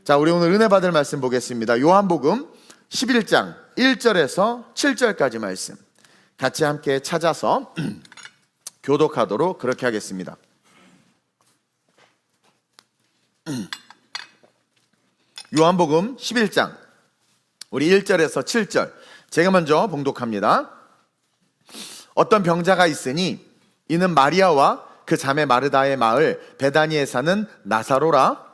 자, 우리 오늘 은혜 받을 말씀 보겠습니다. 요한복음 11장 1절에서 7절까지 말씀 같이 함께 찾아서 교독하도록 그렇게 하겠습니다. 요한복음 11장 우리 1절에서 7절 제가 먼저 봉독합니다. 어떤 병자가 있으니 이는 마리아와 그 자매 마르다의 마을 베다니에 사는 나사로라.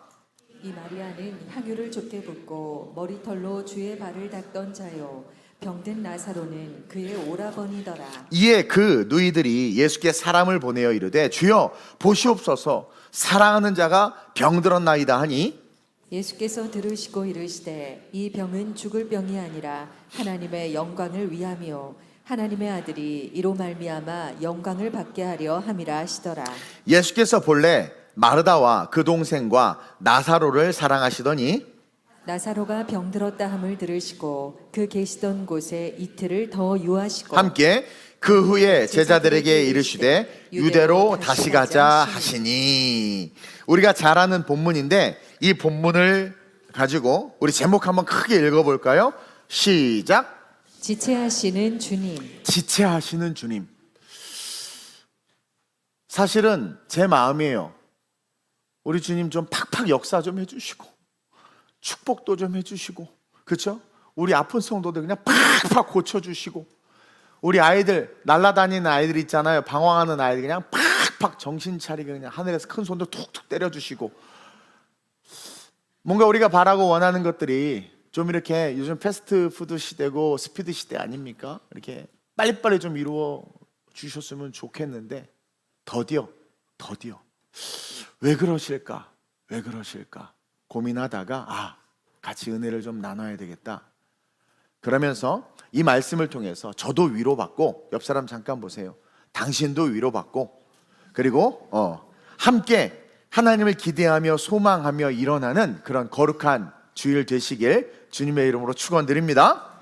이 마리아는 향유를 좋게 붓고 머리털로 주의 발을 닦던 자요, 병든 나사로는 그의 오라버니더라. 이에 그 누이들이 예수께 사람을 보내어 이르되 주여 보시옵소서 사랑하는 자가 병들었나이다 하니 예수께서 들으시고 이르시되 이 병은 죽을 병이 아니라 하나님의 영광을 위함이요 하나님의 아들이 이로 말미암아 영광을 받게 하려 함이라 하시더라. 예수께서 본래 마르다와 그 동생과 나사로를 사랑하시더니 나사로가 병들었다 함을 들으시고 그 계시던 곳에 이틀을 더 유하시고 함께 그 후에 제자들에게 이르시되 유대로 다시 가자 하시니. 우리가 잘 아는 본문인데 이 본문을 가지고 우리 제목 한번 크게 읽어볼까요? 시작. 지체하시는 주님. 지체하시는 주님. 사실은 제 마음이에요. 우리 주님 좀 팍팍 역사 좀 해주시고 축복도 좀 해주시고, 그렇죠? 우리 아픈 성도들 그냥 팍팍 고쳐주시고, 우리 아이들 날라다니는 아이들 있잖아요. 방황하는 아이들 그냥 팍팍 정신 차리게 그냥 하늘에서 큰 손도 툭툭 때려주시고, 뭔가 우리가 바라고 원하는 것들이 좀 이렇게 요즘 패스트푸드 시대고 스피드 시대 아닙니까? 이렇게 빨리빨리 좀 이루어 주셨으면 좋겠는데 더디어 왜 그러실까 고민하다가 같이 은혜를 좀 나눠야 되겠다. 그러면서 이 말씀을 통해서 저도 위로받고, 옆 사람 잠깐 보세요. 당신도 위로받고, 그리고 함께 하나님을 기대하며 소망하며 일어나는 그런 거룩한 주일 되시길 주님의 이름으로 축원드립니다.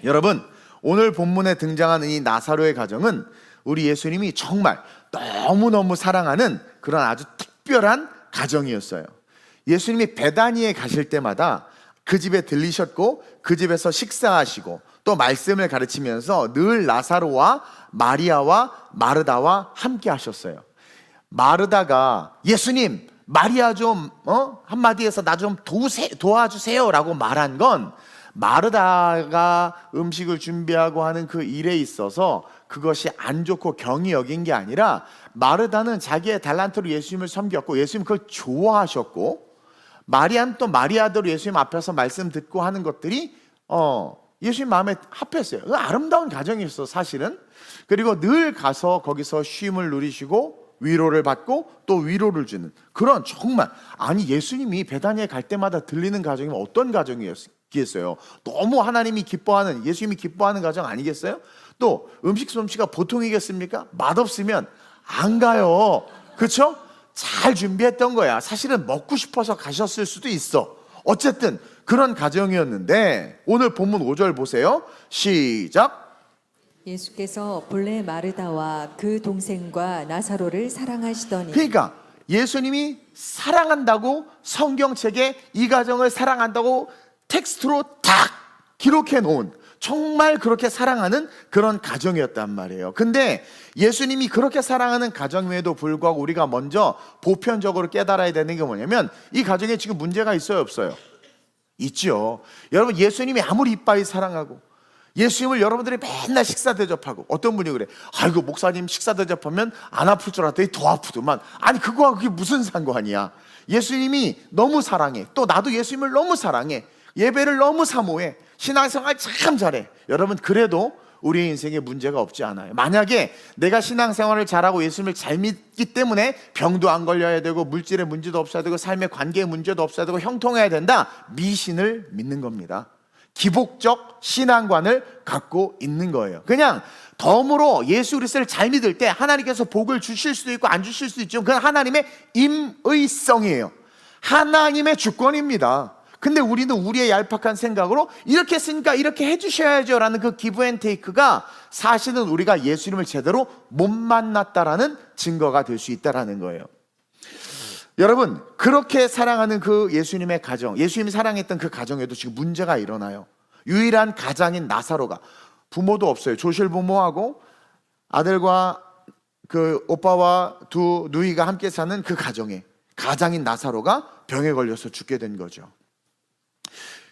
여러분, 오늘 본문에 등장하는 이 나사로의 가정은 우리 예수님이 정말 너무너무 사랑하는 그런 아주 특별한 가정이었어요. 예수님이 베다니에 가실 때마다 그 집에 들리셨고 그 집에서 식사하시고 또 말씀을 가르치면서 늘 나사로와 마리아와 마르다와 함께 하셨어요. 마르다가 예수님, 마리아 좀 한마디에서 나 좀 도와주세요 라고 말한 건 마르다가 음식을 준비하고 하는 그 일에 있어서 그것이 안 좋고 경히 여긴 게 아니라, 마르다는 자기의 달란트로 예수님을 섬겼고 예수님 그걸 좋아하셨고, 마리아는 또 마리아대로 예수님 앞에서 말씀 듣고 하는 것들이 예수님 마음에 합했어요. 아름다운 가정이었어 사실은. 그리고 늘 가서 거기서 쉼을 누리시고 위로를 받고 또 위로를 주는 그런, 정말 예수님이 베다니에 갈 때마다 들리는 가정이면 어떤 가정이었겠어요? 너무 하나님이 기뻐하는, 예수님이 기뻐하는 가정 아니겠어요? 또 음식 솜씨가 보통이겠습니까? 맛없으면 안 가요. 그렇죠? 잘 준비했던 거야. 사실은 먹고 싶어서 가셨을 수도 있어. 어쨌든 그런 가정이었는데 오늘 본문 5절 보세요. 시작. 예수께서 본래 마르다와 그 동생과 나사로를 사랑하시더니. 그러니까 예수님이 사랑한다고 성경책에 이 가정을 사랑한다고 텍스트로 딱 기록해 놓은, 정말 그렇게 사랑하는 그런 가정이었단 말이에요. 근데 예수님이 그렇게 사랑하는 가정임에도 불구하고 우리가 먼저 보편적으로 깨달아야 되는 게 뭐냐면, 이 가정에 지금 문제가 있어요 없어요? 있죠. 여러분, 예수님이 아무리 이빠이 사랑하고 예수님을 여러분들이 맨날 식사 대접하고, 어떤 분이 그래, 아이고 목사님 식사 대접하면 안 아플 줄 알았더니 더 아프더만. 아니 그거와 그게 무슨 상관이야. 예수님이 너무 사랑해. 또 나도 예수님을 너무 사랑해. 예배를 너무 사모해. 신앙생활 참 잘해. 여러분, 그래도 우리의 인생에 문제가 없지 않아요. 만약에 내가 신앙생활을 잘하고 예수님을 잘 믿기 때문에 병도 안 걸려야 되고 물질의 문제도 없어야 되고 삶의 관계의 문제도 없어야 되고 형통해야 된다, 미신을 믿는 겁니다. 기복적 신앙관을 갖고 있는 거예요. 그냥 덤으로 예수 그리스도를 잘 믿을 때 하나님께서 복을 주실 수도 있고 안 주실 수도 있지만 그건 하나님의 임의성이에요. 하나님의 주권입니다. 근데 우리는 우리의 얄팍한 생각으로 이렇게 했으니까 이렇게 해주셔야죠 라는 그 기브 앤 테이크가 사실은 우리가 예수님을 제대로 못 만났다라는 증거가 될 수 있다라는 거예요. 여러분, 그렇게 사랑하는 그 예수님의 가정, 예수님이 사랑했던 그 가정에도 지금 문제가 일어나요. 유일한 가장인 나사로가, 부모도 없어요. 조실부모하고 아들과 그 오빠와 두 누이가 함께 사는 그 가정에 가장인 나사로가 병에 걸려서 죽게 된 거죠.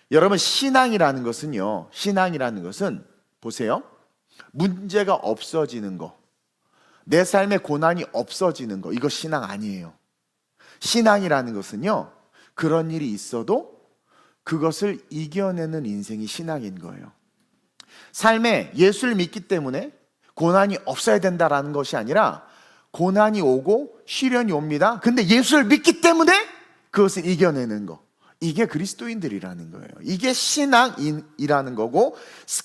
여러분, 신앙이라는 것은 보세요, 문제가 없어지는 거, 내 삶의 고난이 없어지는 거, 이거 신앙 아니에요. 신앙이라는 것은요, 그런 일이 있어도 그것을 이겨내는 인생이 신앙인 거예요. 삶에 예수를 믿기 때문에 고난이 없어야 된다라는 것이 아니라, 고난이 오고 시련이 옵니다. 근데 예수를 믿기 때문에 그것을 이겨내는 거, 이게 그리스도인들이라는 거예요. 이게 신앙이라는 거고,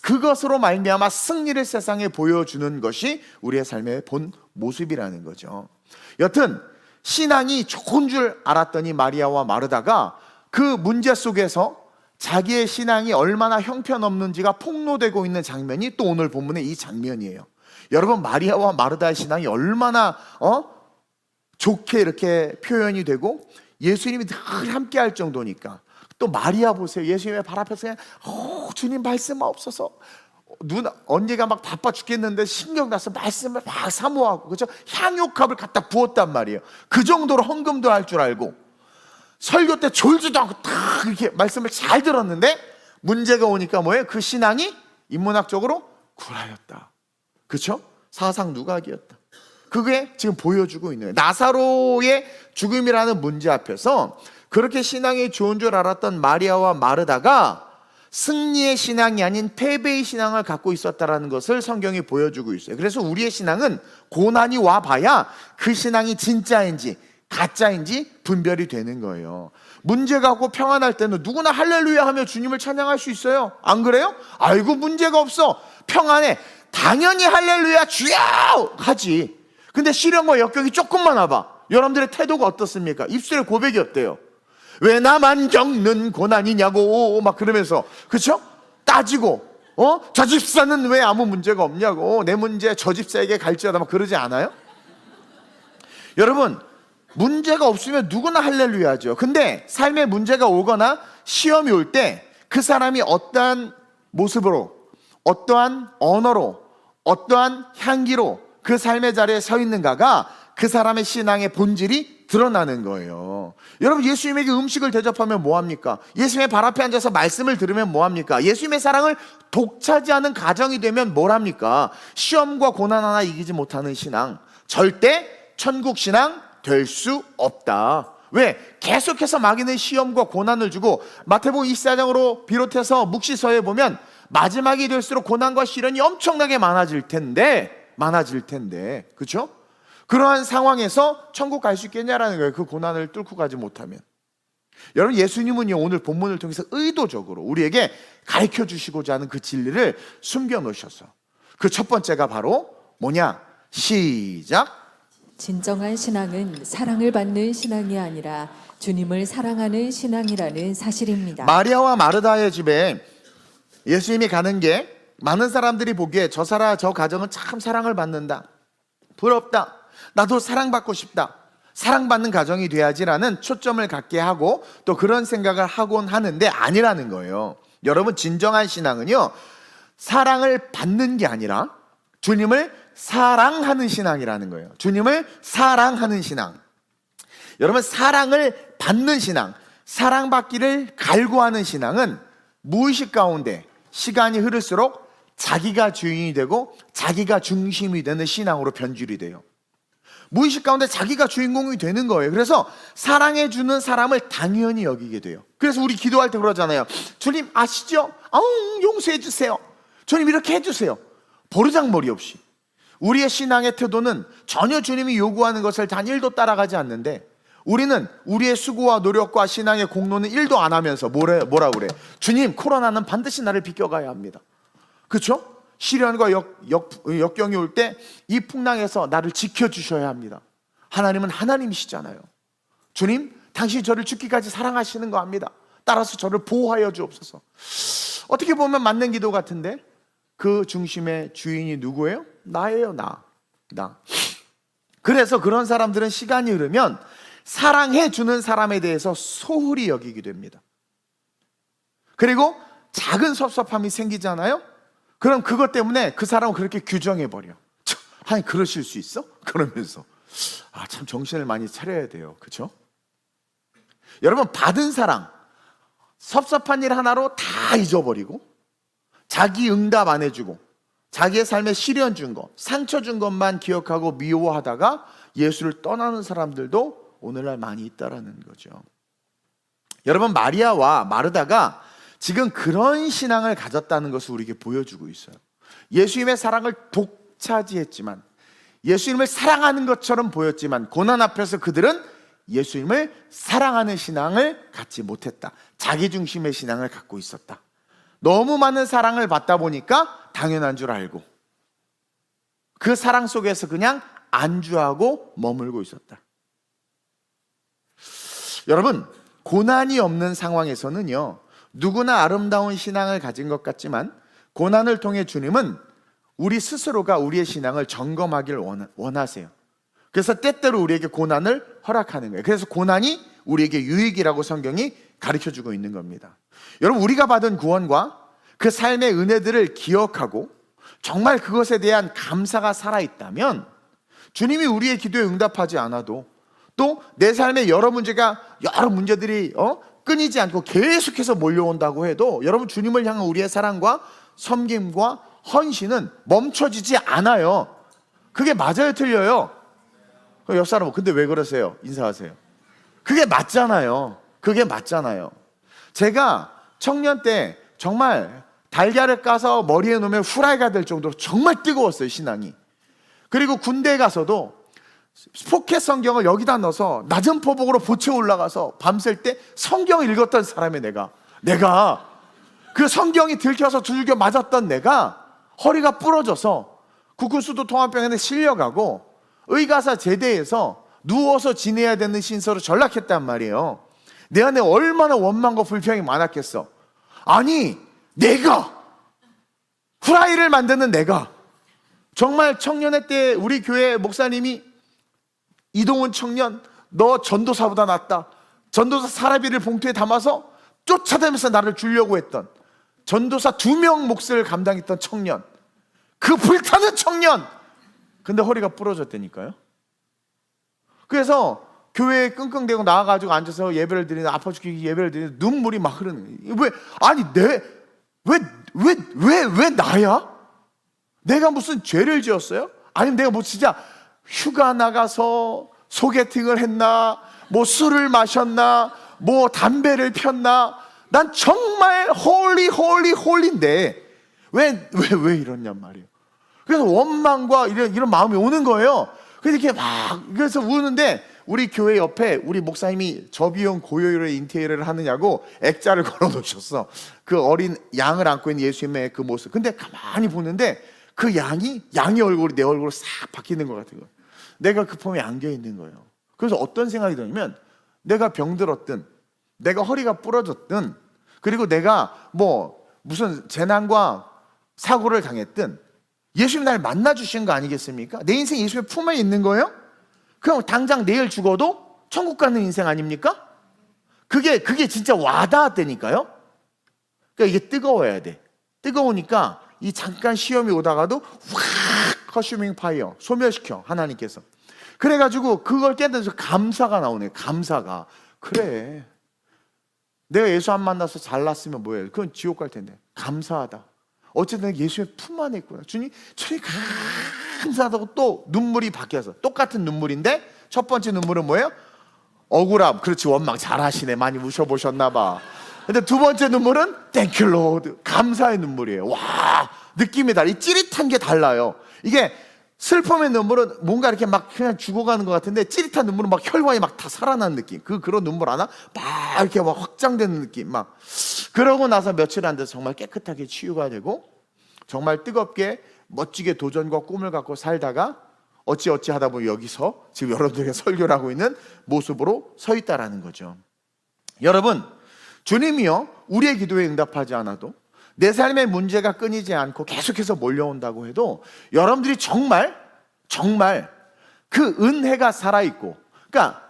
그것으로 말미암아 승리를 세상에 보여주는 것이 우리의 삶의 본 모습이라는 거죠. 여튼 신앙이 좋은 줄 알았더니 마리아와 마르다가 그 문제 속에서 자기의 신앙이 얼마나 형편없는지가 폭로되고 있는 장면이 또 오늘 본문의 이 장면이에요. 여러분, 마리아와 마르다의 신앙이 얼마나 좋게 이렇게 표현이 되고 예수님이 늘 함께 할 정도니까. 또 마리아 보세요. 예수님의 발 앞에서 그냥 주님 말씀 없어서, 언니가 막 바빠 죽겠는데 신경 나서 말씀을 막 사모하고, 그렇죠? 향유값을 갖다 부었단 말이에요. 그 정도로 헌금도 할 줄 알고, 설교 때 졸지도 않고 딱 이렇게 말씀을 잘 들었는데 문제가 오니까 뭐예요? 그 신앙이 인문학적으로 구라였다. 그렇죠? 사상 누각이었다. 그게 지금 보여주고 있는 거예요. 나사로의 죽음이라는 문제 앞에서 그렇게 신앙이 좋은 줄 알았던 마리아와 마르다가 승리의 신앙이 아닌 패배의 신앙을 갖고 있었다는 것을 성경이 보여주고 있어요. 그래서 우리의 신앙은 고난이 와봐야 그 신앙이 진짜인지 가짜인지 분별이 되는 거예요. 문제가 없고 평안할 때는 누구나 할렐루야 하며 주님을 찬양할 수 있어요. 안 그래요? 아이고, 문제가 없어, 평안해, 당연히 할렐루야 주여 하지. 근데 시련과 역경이 조금만 와봐, 여러분들의 태도가 어떻습니까? 입술의 고백이 어때요? 왜 나만 겪는 고난이냐고 막 그러면서, 그렇죠? 따지고, 저 집사는 왜 아무 문제가 없냐고, 내 문제 저 집사에게 갈지어다 막 그러지 않아요? 여러분, 문제가 없으면 누구나 할렐루야 하죠. 근데 삶에 문제가 오거나 시험이 올 때 그 사람이 어떠한 모습으로, 어떠한 언어로, 어떠한 향기로 그 삶의 자리에 서 있는가가 그 사람의 신앙의 본질이 드러나는 거예요. 여러분, 예수님에게 음식을 대접하면 뭐합니까? 예수님의 발 앞에 앉아서 말씀을 들으면 뭐합니까? 예수님의 사랑을 독차지하는 가정이 되면 뭐랍니까? 시험과 고난 하나 이기지 못하는 신앙, 절대 천국 신앙 될 수 없다. 왜? 계속해서 마귀는 시험과 고난을 주고, 마태복음 24장으로 비롯해서 묵시서에 보면 마지막이 될수록 고난과 시련이 엄청나게 많아질 텐데, 그렇죠? 그러한 상황에서 천국 갈 수 있겠냐라는 거예요. 그 고난을 뚫고 가지 못하면. 여러분, 예수님은요, 오늘 본문을 통해서 의도적으로 우리에게 가르쳐 주시고자 하는 그 진리를 숨겨 놓으셔서, 그 첫 번째가 바로 뭐냐? 시작. 진정한 신앙은 사랑을 받는 신앙이 아니라 주님을 사랑하는 신앙이라는 사실입니다. 마리아와 마르다의 집에 예수님이 가는 게 많은 사람들이 보기에 저 가정은 참 사랑을 받는다, 부럽다, 나도 사랑받고 싶다, 사랑받는 가정이 돼야지라는 초점을 갖게 하고 또 그런 생각을 하곤 하는데 아니라는 거예요. 여러분, 진정한 신앙은요, 사랑을 받는 게 아니라 주님을 사랑하는 신앙이라는 거예요. 주님을 사랑하는 신앙. 여러분, 사랑을 받는 신앙, 사랑받기를 갈구하는 신앙은 무의식 가운데 시간이 흐를수록 자기가 주인이 되고 자기가 중심이 되는 신앙으로 변질이 돼요. 무의식 가운데 자기가 주인공이 되는 거예요. 그래서 사랑해주는 사람을 당연히 여기게 돼요. 그래서 우리 기도할 때 그러잖아요. 주님 아시죠? 용서해 주세요. 주님 이렇게 해주세요. 버르장머리 없이. 우리의 신앙의 태도는 전혀 주님이 요구하는 것을 단 1도 따라가지 않는데, 우리는 우리의 수고와 노력과 신앙의 공로는 1도 안 하면서 뭐라 그래? 주님, 코로나는 반드시 나를 비껴가야 합니다. 그렇죠? 시련과 역경이 올 때 이 풍랑에서 나를 지켜주셔야 합니다. 하나님은 하나님이시잖아요. 주님, 당신이 저를 죽기까지 사랑하시는 거 압니다. 따라서 저를 보호하여 주옵소서. 어떻게 보면 맞는 기도 같은데 그 중심의 주인이 누구예요? 나예요. 나. 그래서 그런 사람들은 시간이 흐르면 사랑해 주는 사람에 대해서 소홀히 여기게 됩니다. 그리고 작은 섭섭함이 생기잖아요. 그럼 그것 때문에 그 사람을 그렇게 규정해버려. 아니 그러실 수 있어? 그러면서 참 정신을 많이 차려야 돼요. 그렇죠? 여러분, 받은 사랑, 섭섭한 일 하나로 다 잊어버리고 자기 응답 안 해주고 자기의 삶에 시련 준 것, 상처 준 것만 기억하고 미워하다가 예수를 떠나는 사람들도 오늘날 많이 있다라는 거죠. 여러분, 마리아와 마르다가 지금 그런 신앙을 가졌다는 것을 우리에게 보여주고 있어요. 예수님의 사랑을 독차지했지만, 예수님을 사랑하는 것처럼 보였지만, 고난 앞에서 그들은 예수님을 사랑하는 신앙을 갖지 못했다. 자기중심의 신앙을 갖고 있었다. 너무 많은 사랑을 받다 보니까 당연한 줄 알고 그 사랑 속에서 그냥 안주하고 머물고 있었다. 여러분, 고난이 없는 상황에서는요, 누구나 아름다운 신앙을 가진 것 같지만 고난을 통해 주님은 우리 스스로가 우리의 신앙을 점검하길 원하세요. 그래서 때때로 우리에게 고난을 허락하는 거예요. 그래서 고난이 우리에게 유익이라고 성경이 가르쳐주고 있는 겁니다. 여러분, 우리가 받은 구원과 그 삶의 은혜들을 기억하고 정말 그것에 대한 감사가 살아있다면 주님이 우리의 기도에 응답하지 않아도 또 내 삶에 여러 문제들이 끊이지 않고 계속해서 몰려온다고 해도 여러분, 주님을 향한 우리의 사랑과 섬김과 헌신은 멈춰지지 않아요. 그게 맞아요, 틀려요? 옆 사람, 근데 왜 그러세요? 인사하세요. 그게 맞잖아요. 그게 맞잖아요. 제가 청년 때 정말 달걀을 까서 머리에 놓으면 후라이가 될 정도로 정말 뜨거웠어요, 신앙이. 그리고 군대에 가서도 포켓 성경을 여기다 넣어서 낮은 포복으로 보채 올라가서 밤샐 때 성경을 읽었던 사람이 내가 그 성경이 들켜서 두들겨 맞았던 내가 허리가 부러져서 국군수도 통합병원에 실려가고 의가사 제대에서 누워서 지내야 되는 신세로 전락했단 말이에요. 내 안에 얼마나 원망과 불평이 많았겠어. 아니, 내가 후라이를 만드는 내가 정말 청년회 때 우리 교회 목사님이 이동훈 청년, 너 전도사보다 낫다. 전도사 사라비를 봉투에 담아서 쫓아다니면서 나를 주려고 했던 전도사 2명 몫을 감당했던 청년, 그 불타는 청년, 근데 허리가 부러졌다니까요. 그래서 교회에 끙끙대고 나와가지고 앉아서 예배를 드리는, 아파 죽기 예배를 드리는, 눈물이 막 흐르는 거예요. 왜 나야? 내가 무슨 죄를 지었어요? 아니면 내가 뭐 진짜 휴가 나가서 소개팅을 했나, 뭐 술을 마셨나, 뭐 담배를 폈나? 난 정말 홀리인데 왜 이러냔 말이에요. 그래서 원망과 이런 마음이 오는 거예요. 그래서 우는데 우리 교회 옆에 우리 목사님이 저비용 고요일에 인테리어를 하느냐고 액자를 걸어 놓으셨어. 그 어린 양을 안고 있는 예수님의 그 모습. 근데 가만히 보는데 그 양의 얼굴이 내 얼굴로 싹 바뀌는 것 같은 거예요. 내가 그 폼에 안겨 있는 거예요. 그래서 어떤 생각이 드냐면, 내가 병들었든, 내가 허리가 부러졌든, 그리고 내가 뭐 무슨 재난과 사고를 당했든 예수님 날 만나 주신 거 아니겠습니까? 내 인생 예수님의 품에 있는 거예요? 그럼 당장 내일 죽어도 천국 가는 인생 아닙니까? 그게 진짜 와닿았다니까요. 그러니까 이게 뜨거워야 돼. 뜨거우니까 이 잠깐 시험이 오다가도 확 컨슈밍 파이어 소멸시켜 하나님께서. 그래가지고 그걸 깨달아서 감사가 나오네. 감사가. 그래, 내가 예수 안 만나서 잘났으면 뭐예요? 그건 지옥 갈 텐데. 감사하다. 어쨌든 예수의 품 안에 있구나. 주님 감사하다고 또 눈물이 바뀌어서 똑같은 눈물인데 첫 번째 눈물은 뭐예요? 억울함. 그렇지, 원망 잘하시네. 많이 우셔보셨나 봐. 근데 두 번째 눈물은 땡큐 로드. 감사의 눈물이에요. 와, 느낌이 달라. 이 찌릿한 게 달라요. 이게 슬픔의 눈물은 뭔가 이렇게 막 그냥 죽어가는 것 같은데, 찌릿한 눈물은 막 혈관이 막 다 살아나는 느낌. 그런 눈물 하나? 막 이렇게 막 확장되는 느낌. 막 그러고 나서 며칠 안 돼서 정말 깨끗하게 치유가 되고 정말 뜨겁게 멋지게 도전과 꿈을 갖고 살다가 어찌 하다 보니 여기서 지금 여러분들에게 설교를 하고 있는 모습으로 서 있다라는 거죠. 여러분, 주님이요, 우리의 기도에 응답하지 않아도 내 삶의 문제가 끊이지 않고 계속해서 몰려온다고 해도 여러분들이 정말 그 은혜가 살아있고, 그러니까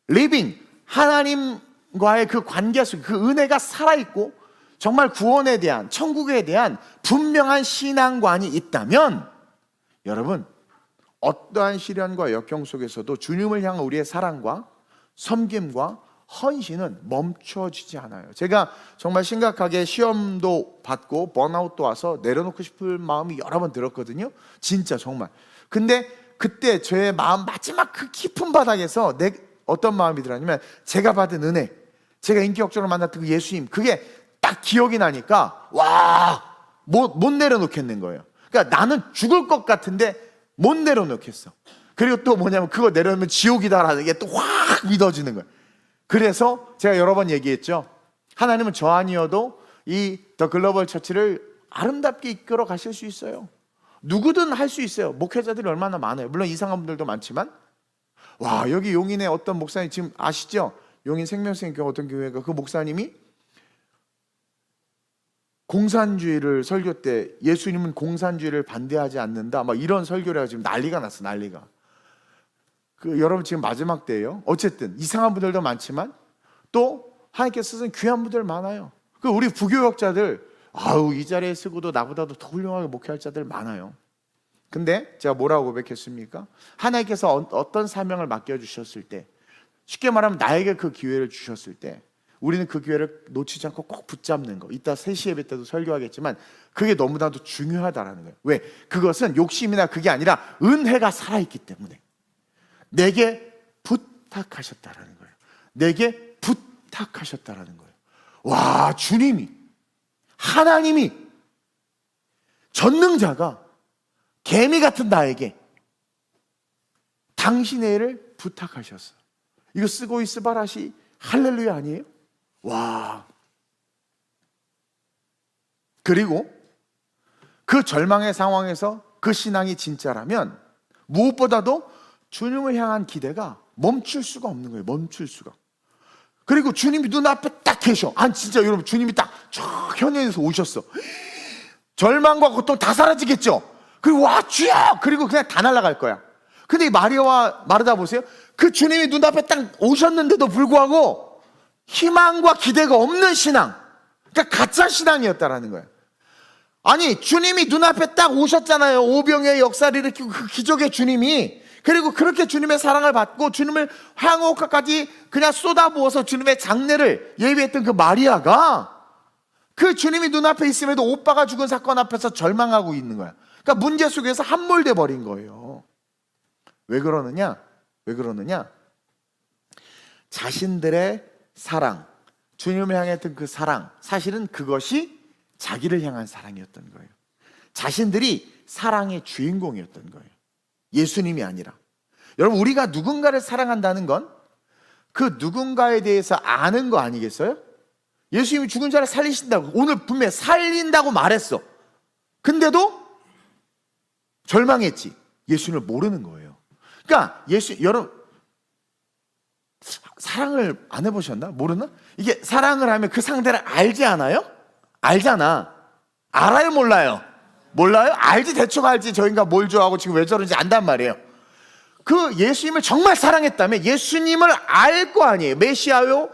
리빙, 하나님과의 그 관계 속에 그 은혜가 살아있고 정말 구원에 대한, 천국에 대한 분명한 신앙관이 있다면 여러분, 어떠한 시련과 역경 속에서도 주님을 향한 우리의 사랑과 섬김과 헌신은 멈춰지지 않아요. 제가 정말 심각하게 시험도 받고 번아웃도 와서 내려놓고 싶을 마음이 여러 번 들었거든요. 진짜 정말. 근데 그때 제 마음 마지막 그 깊은 바닥에서 어떤 마음이 들었냐면, 제가 받은 은혜, 제가 인격적으로 만났던 그 예수님, 그게 딱 기억이 나니까 못 내려놓겠는 거예요. 그러니까 나는 죽을 것 같은데 못 내려놓겠어. 그리고 또 뭐냐면 그거 내려놓으면 지옥이다라는 게 또 확 믿어지는 거예요. 그래서 제가 여러 번 얘기했죠. 하나님은 저 아니어도 이 더 글로벌 처치를 아름답게 이끌어 가실 수 있어요. 누구든 할 수 있어요. 목회자들이 얼마나 많아요. 물론 이상한 분들도 많지만, 와, 여기 용인에 어떤 목사님 지금 아시죠? 용인 생명생명 어떤 교회가, 그 목사님이 공산주의를 설교 때 예수님은 공산주의를 반대하지 않는다, 막 이런 설교를 해서 지금 난리가 났어. 난리가. 그 여러분 지금 마지막 때예요. 어쨌든 이상한 분들도 많지만 또 하나님께서 쓰신 귀한 분들 많아요. 그 우리 부교역자들, 이 자리에 쓰고도 나보다도 더 훌륭하게 목회할 자들 많아요. 근데 제가 뭐라고 고백했습니까? 하나님께서 어떤 사명을 맡겨주셨을 때, 쉽게 말하면 나에게 그 기회를 주셨을 때 우리는 그 기회를 놓치지 않고 꼭 붙잡는 거. 이따 3시 예배 때도 설교하겠지만 그게 너무나도 중요하다라는 거예요. 왜? 그것은 욕심이나 그게 아니라 은혜가 살아있기 때문에 내게 부탁하셨다라는 거예요. 내게 부탁하셨다라는 거예요. 와, 주님이, 하나님이, 전능자가 개미 같은 나에게 당신의 일을 부탁하셨어. 이거 쓰고 있으바라시 할렐루야 아니에요? 와. 그리고 그 절망의 상황에서 그 신앙이 진짜라면 무엇보다도 주님을 향한 기대가 멈출 수가 없는 거예요. 멈출 수가. 그리고 주님이 눈앞에 딱 계셔. 진짜 여러분, 주님이 딱 저 현현에서 오셨어. 절망과 고통 다 사라지겠죠. 그리고 와, 주여! 그리고 그냥 다 날아갈 거야. 근데 이 마리아와 마르다 보세요. 그 주님이 눈앞에 딱 오셨는데도 불구하고 희망과 기대가 없는 신앙, 그러니까 가짜 신앙이었다라는 거예요. 아니, 주님이 눈앞에 딱 오셨잖아요. 오병의 역사를 일으키고 그 기적의 주님이. 그리고 그렇게 주님의 사랑을 받고 주님을 향호까지 그냥 쏟아부어서 주님의 장례를 예비했던 그 마리아가, 그 주님이 눈앞에 있음에도 오빠가 죽은 사건 앞에서 절망하고 있는 거야. 그러니까 문제 속에서 함몰돼 버린 거예요. 왜 그러느냐? 왜 그러느냐? 자신들의 사랑, 주님을 향했던 그 사랑, 사실은 그것이 자기를 향한 사랑이었던 거예요. 자신들이 사랑의 주인공이었던 거예요. 예수님이 아니라. 여러분, 우리가 누군가를 사랑한다는 건 그 누군가에 대해서 아는 거 아니겠어요? 예수님이 죽은 자를 살리신다고, 오늘 분명히 살린다고 말했어. 근데도 절망했지. 예수님을 모르는 거예요. 그러니까 여러분, 사랑을 안 해보셨나? 모르나? 이게 사랑을 하면 그 상대를 알지 않아요? 알잖아. 알아요? 몰라요? 몰라요? 알지, 대충 알지. 저 인간 뭘 좋아하고 지금 왜 저런지 안단 말이에요. 그 예수님을 정말 사랑했다면 예수님을 알 거 아니에요. 메시아요,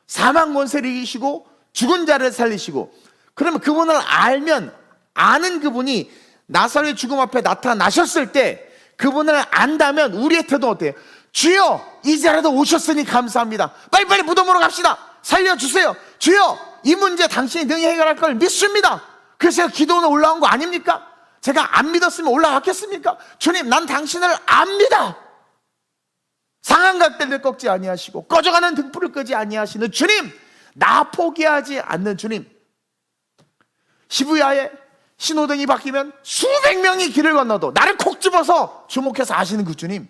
사망 권세를 이기시고 죽은 자를 살리시고. 그러면 그분을 알면, 아는 그분이 나사로의 죽음 앞에 나타나셨을 때 그분을 안다면 우리의 태도는 어때요? 주여, 이제라도 오셨으니 감사합니다. 빨리빨리 무덤으로 갑시다. 살려주세요. 주여, 이 문제 당신이 능히 해결할 걸 믿습니다. 그래서 기도는 올라온 거 아닙니까? 제가 안 믿었으면 올라왔겠습니까? 주님, 난 당신을 압니다. 상한 갈대를 꺾지 아니하시고 꺼져가는 등불을 끄지 아니하시는 주님, 나 포기하지 않는 주님. 시부야에 신호등이 바뀌면 수백 명이 길을 건너도 나를 콕 집어서 주목해서 아시는 그 주님,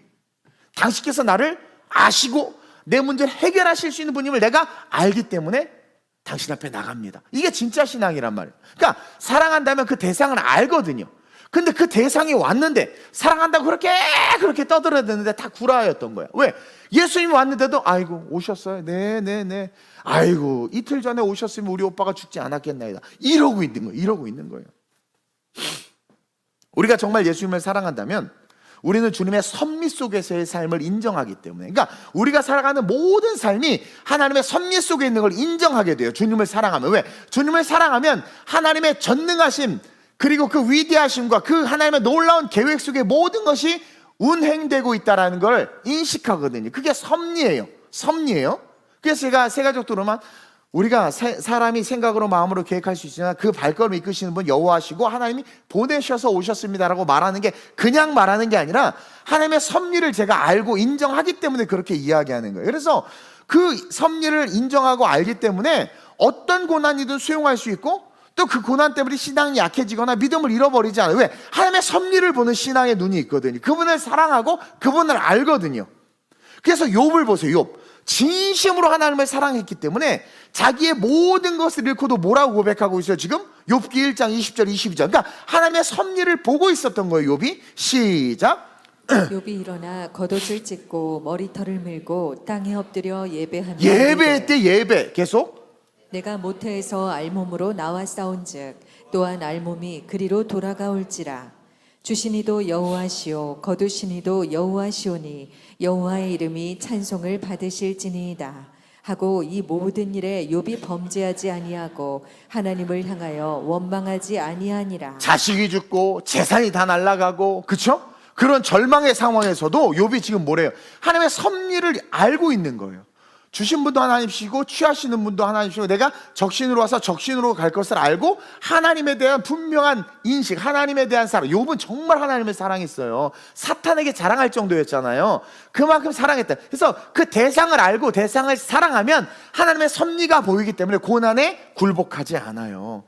당신께서 나를 아시고 내 문제를 해결하실 수 있는 분임을 내가 알기 때문에 당신 앞에 나갑니다. 이게 진짜 신앙이란 말이에요. 그러니까 사랑한다면 그 대상을 알거든요. 근데 그 대상이 왔는데 사랑한다고 그렇게 떠들어대는데 다 구라였던 거야. 왜? 예수님이 왔는데도 아이고 오셨어요? 네. 아이고 이틀 전에 오셨으면 우리 오빠가 죽지 않았겠나이다. 이러고 있는 거예요. 우리가 정말 예수님을 사랑한다면 우리는 주님의 섭리 속에서의 삶을 인정하기 때문에, 그러니까 우리가 살아가는 모든 삶이 하나님의 섭리 속에 있는 걸 인정하게 돼요. 주님을 사랑하면. 왜? 주님을 사랑하면 하나님의 전능하심, 그리고 그 위대하심과 그 하나님의 놀라운 계획 속에 모든 것이 운행되고 있다는 걸 인식하거든요. 그게 섭리예요. 섭리예요. 그래서 제가 세 가지 정도로만, 우리가 사람이 생각으로 마음으로 계획할 수 있지만 그 발걸음 이끄시는 분 여호와시고 하나님이 보내셔서 오셨습니다라고 말하는 게 그냥 말하는 게 아니라 하나님의 섭리를 제가 알고 인정하기 때문에 그렇게 이야기하는 거예요. 그래서 그 섭리를 인정하고 알기 때문에 어떤 고난이든 수용할 수 있고, 또 그 고난 때문에 신앙이 약해지거나 믿음을 잃어버리지 않아요. 왜? 하나님의 섭리를 보는 신앙의 눈이 있거든요. 그분을 사랑하고 그분을 알거든요. 그래서 욥을 보세요. 욥 진심으로 하나님을 사랑했기 때문에 자기의 모든 것을 잃고도 뭐라고 고백하고 있어요? 지금 욥기 1장 20절 22절. 그러니까 하나님의 섭리를 보고 있었던 거예요. 욥이. 시작. 욥이 일어나 겉옷을 찢고 머리털을 밀고 땅에 엎드려 예배하며 예배했대. 예배. 계속. 내가 모태에서 알몸으로 나와 싸운즉 또한 알몸이 그리로 돌아가올지라. 주시니도 여호와시오 거두시니도 여호와시오니 여호와의 이름이 찬송을 받으실지니이다 하고 이 모든 일에 욥이 범죄하지 아니하고 하나님을 향하여 원망하지 아니하니라. 자식이 죽고 재산이 다 날아가고, 그쵸? 그런 절망의 상황에서도 욥이 지금 뭐래요? 하나님의 섭리를 알고 있는 거예요. 주신 분도 하나님이시고 취하시는 분도 하나님이시고, 내가 적신으로 와서 적신으로 갈 것을 알고 하나님에 대한 분명한 인식, 하나님에 대한 사랑. 욥은 정말 하나님을 사랑했어요. 사탄에게 자랑할 정도였잖아요. 그만큼 사랑했다. 그래서 그 대상을 알고 대상을 사랑하면 하나님의 섭리가 보이기 때문에 고난에 굴복하지 않아요.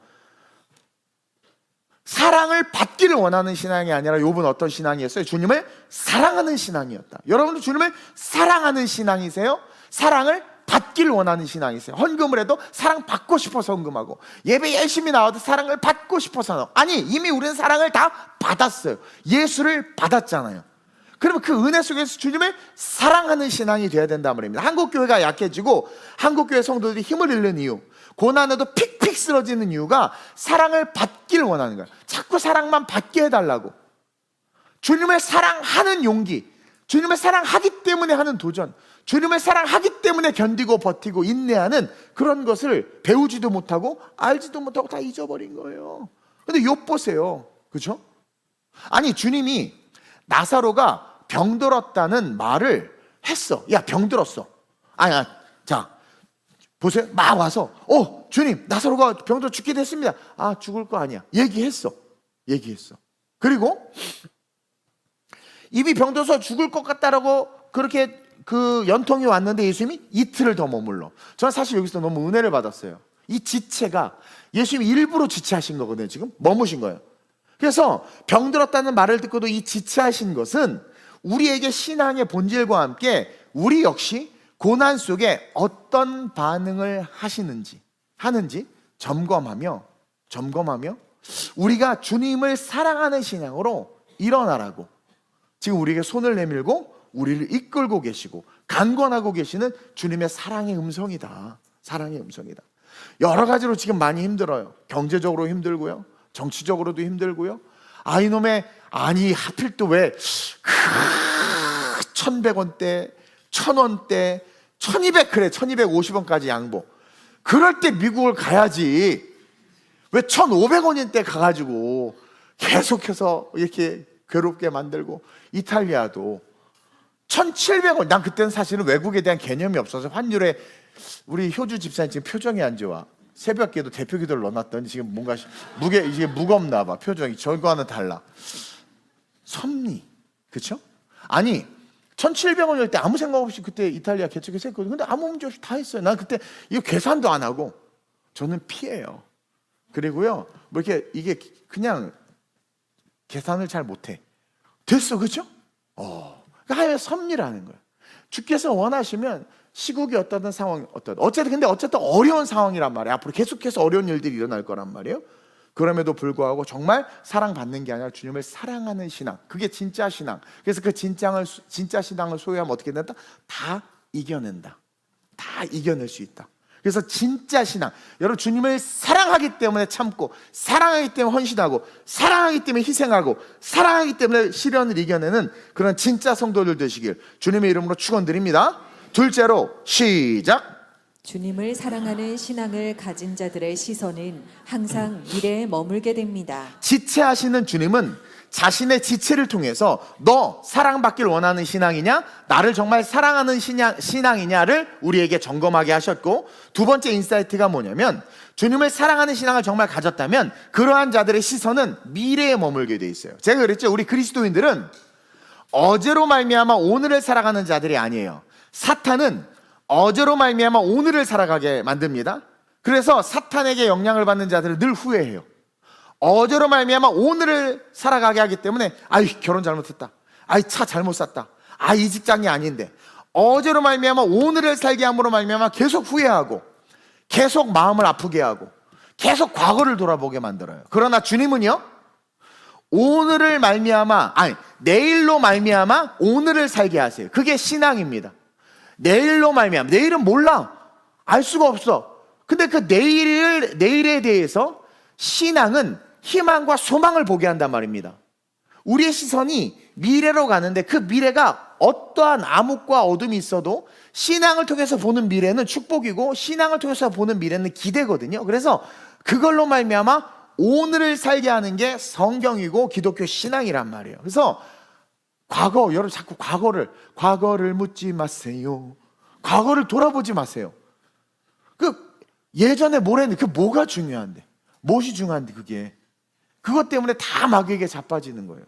사랑을 받기를 원하는 신앙이 아니라 욥은 어떤 신앙이었어요? 주님을 사랑하는 신앙이었다. 여러분도 주님을 사랑하는 신앙이세요? 사랑을 받기를 원하는 신앙이세요? 헌금을 해도 사랑 받고 싶어서 헌금하고, 예배 열심히 나와도 사랑을 받고 싶어서 나와. 아니, 이미 우리는 사랑을 다 받았어요. 예수를 받았잖아요. 그러면 그 은혜 속에서 주님을 사랑하는 신앙이 되어야 된단 말입니다. 한국교회가 약해지고 한국교회 성도들이 힘을 잃는 이유, 고난에도 픽픽 쓰러지는 이유가 사랑을 받기를 원하는 거예요. 자꾸 사랑만 받게 해달라고. 주님을 사랑하는 용기, 주님을 사랑하기 때문에 하는 도전, 주님을 사랑하기 때문에 견디고 버티고 인내하는 그런 것을 배우지도 못하고 알지도 못하고 다 잊어버린 거예요. 근데 욥 보세요. 그렇죠? 아니, 주님이 나사로가 병들었다는 말을 했어. 야, 병들었어. 아니, 자, 보세요. 막 와서 주님, 나사로가 병들어 죽게 됐습니다. 아, 죽을 거 아니야. 얘기했어. 그리고 입이 병들어서 죽을 것 같다라고 그렇게 그 연통이 왔는데 예수님이 이틀을 더 머물러. 저는 사실 여기서 너무 은혜를 받았어요. 이 지체가 예수님이 일부러 지체하신 거거든요. 지금 머무신 거예요. 그래서 병들었다는 말을 듣고도 이 지체하신 것은 우리에게 신앙의 본질과 함께 우리 역시 고난 속에 어떤 반응을 하는지 점검하며 우리가 주님을 사랑하는 신앙으로 일어나라고 지금 우리에게 손을 내밀고 우리를 이끌고 계시고 강권하고 계시는 주님의 사랑의 음성이다. 여러 가지로 지금 많이 힘들어요. 경제적으로 힘들고요, 정치적으로도 힘들고요. 하필 또 왜 1,100원대 1,000원대 1,250원까지 양보. 그럴 때 미국을 가야지. 왜 1,500원인 때 가가지고 계속해서 이렇게 괴롭게 만들고. 이탈리아도 1,700원. 난 그때는 사실은 외국에 대한 개념이 없어서 환율에 우리 효주 집사님 지금 표정이 안 좋아. 새벽기도 대표기도를 넣어놨더니 지금 뭔가 이게 무겁나 봐. 표정이 저거와는 달라. 섭리, 그렇죠? 아니 1,700원일 때 아무 생각 없이 그때 이탈리아 개척해서 했거든요. 근데 아무 문제 없이 다 했어요. 난 그때 이거 계산도 안 하고. 저는 피해요. 그리고요 뭐 이렇게 이게 그냥 계산을 잘 못해. 됐어, 그렇죠? 그러니까 하나님의 섭리라는 거예요. 주께서 원하시면 시국이 어떤 상황 어쨌든 어려운 상황이란 말이에요. 앞으로 계속해서 어려운 일들이 일어날 거란 말이에요. 그럼에도 불구하고 정말 사랑받는 게 아니라 주님을 사랑하는 신앙, 그게 진짜 신앙. 그래서 그 진짜 신앙을 소유하면 어떻게 된다? 다 이겨낸다. 다 이겨낼 수 있다. 그래서 진짜 신앙, 여러분 주님을 사랑하기 때문에 참고, 사랑하기 때문에 헌신하고, 사랑하기 때문에 희생하고, 사랑하기 때문에 시련을 이겨내는 그런 진짜 성도들 되시길 주님의 이름으로 축원드립니다. 둘째로 시작. 주님을 사랑하는 신앙을 가진 자들의 시선은 항상 미래에 머물게 됩니다. 지체하시는 주님은 자신의 지체를 통해서 너 사랑받길 원하는 신앙이냐, 나를 정말 사랑하는 신앙이냐를 우리에게 점검하게 하셨고, 두 번째 인사이트가 뭐냐면 주님을 사랑하는 신앙을 정말 가졌다면 그러한 자들의 시선은 미래에 머물게 돼 있어요. 제가 그랬죠, 우리 그리스도인들은 어제로 말미암아 오늘을 살아가는 자들이 아니에요. 사탄은 어제로 말미암아 오늘을 살아가게 만듭니다. 그래서 사탄에게 영향을 받는 자들은 늘 후회해요. 어제로 말미암아 오늘을 살아가게 하기 때문에 아이 결혼 잘못했다, 아이 차 잘못 샀다, 아 이 직장이 아닌데, 어제로 말미암아 오늘을 살게 함으로 말미암아 계속 후회하고, 계속 마음을 아프게 하고, 계속 과거를 돌아보게 만들어요. 그러나 주님은요, 오늘을 말미암아, 아니 내일로 말미암아 오늘을 살게 하세요. 그게 신앙입니다. 내일로 말미암아, 내일은 몰라, 알 수가 없어. 근데 그 내일에 대해서 신앙은 희망과 소망을 보게 한단 말입니다. 우리의 시선이 미래로 가는데 그 미래가 어떠한 암흑과 어둠이 있어도 신앙을 통해서 보는 미래는 축복이고, 신앙을 통해서 보는 미래는 기대거든요. 그래서 그걸로 말미암아 오늘을 살게 하는 게 성경이고 기독교 신앙이란 말이에요. 그래서 과거, 여러분 자꾸 과거를 묻지 마세요. 과거를 돌아보지 마세요. 그 예전에 뭘 했는데, 그 뭐가 중요한데, 무엇이 중요한데, 그것 때문에 다 마귀에게 자빠지는 거예요.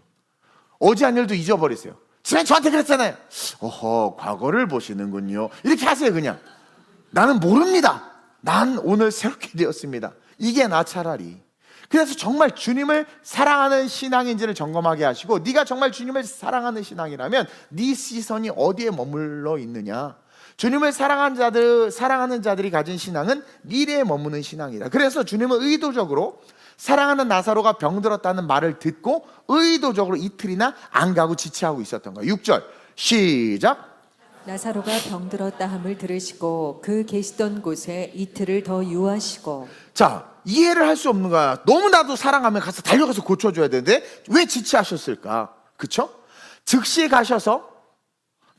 어제 한 일도 잊어버리세요. 지난해 저한테 그랬잖아요. 어허, 과거를 보시는군요. 이렇게 하세요. 그냥 나는 모릅니다, 난 오늘 새롭게 되었습니다. 이게 나 차라리. 그래서 정말 주님을 사랑하는 신앙인지를 점검하게 하시고, 네가 정말 주님을 사랑하는 신앙이라면 네 시선이 어디에 머물러 있느냐. 주님을 사랑하는 자들이 가진 신앙은 미래에 머무는 신앙이다. 그래서 주님은 의도적으로 사랑하는 나사로가 병들었다는 말을 듣고 의도적으로 이틀이나 안 가고 지체하고 있었던 거예요. 6절 시작. 나사로가 병들었다 함을 들으시고 그 계시던 곳에 이틀을 더 유하시고. 자, 이해를 할 수 없는 거야. 너무나도 사랑하면 가서 달려가서 고쳐줘야 되는데 왜 지체하셨을까? 그쵸? 즉시 가셔서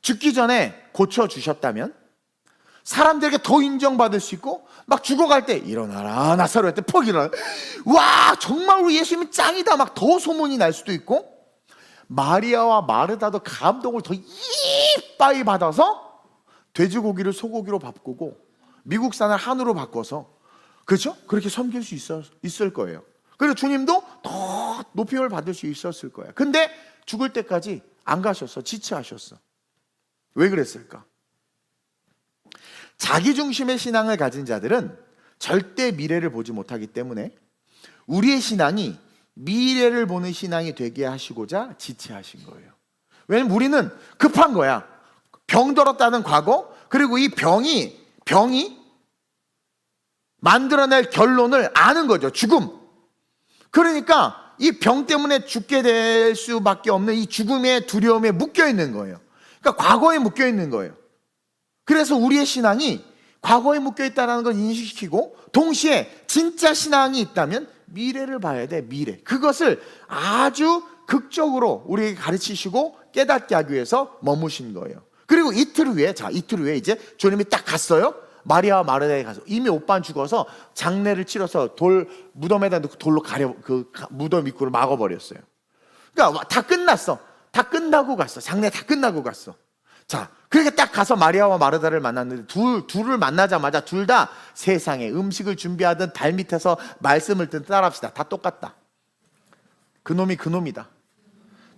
죽기 전에 고쳐주셨다면 사람들에게 더 인정받을 수 있고, 막 죽어갈 때 일어나라 나사로 할 때 퍽 일어나, 와 정말 우리 예수님은 짱이다 막 더 소문이 날 수도 있고, 마리아와 마르다도 감동을 더 이빠이 받아서 돼지고기를 소고기로 바꾸고 미국산을 한우로 바꿔서, 그렇죠? 그렇게 섬길 수 있을 거예요. 그리고 주님도 더 높임을 받을 수 있었을 거예요. 근데 죽을 때까지 안 가셨어. 지체하셨어. 왜 그랬을까? 자기중심의 신앙을 가진 자들은 절대 미래를 보지 못하기 때문에 우리의 신앙이 미래를 보는 신앙이 되게 하시고자 지체하신 거예요. 왜냐면 우리는 급한 거야. 병들었다는 과거, 그리고 이 병이 만들어낼 결론을 아는 거죠. 죽음. 그러니까 이 병 때문에 죽게 될 수밖에 없는 이 죽음의 두려움에 묶여 있는 거예요. 그러니까 과거에 묶여 있는 거예요. 그래서 우리의 신앙이 과거에 묶여 있다는 걸 인식시키고, 동시에 진짜 신앙이 있다면 미래를 봐야 돼. 미래. 그것을 아주 극적으로 우리에게 가르치시고 깨닫게 하기 위해서 머무신 거예요. 그리고 이틀 후에 이제 주님이 딱 갔어요. 마리아와 마르다에 가서, 이미 오빠는 죽어서 장례를 치러서 무덤에다 넣고 돌로 그 무덤 입구를 막아버렸어요. 그러니까 다 끝났어. 다 끝나고 갔어. 장례 다 끝나고 갔어. 자, 그렇게 딱 가서 마리아와 마르다를 만났는데 둘을 만나자마자 둘 다 세상에 음식을 준비하든 발 밑에서 말씀을 듣든 따라합시다. 다 똑같다. 그놈이 그놈이다.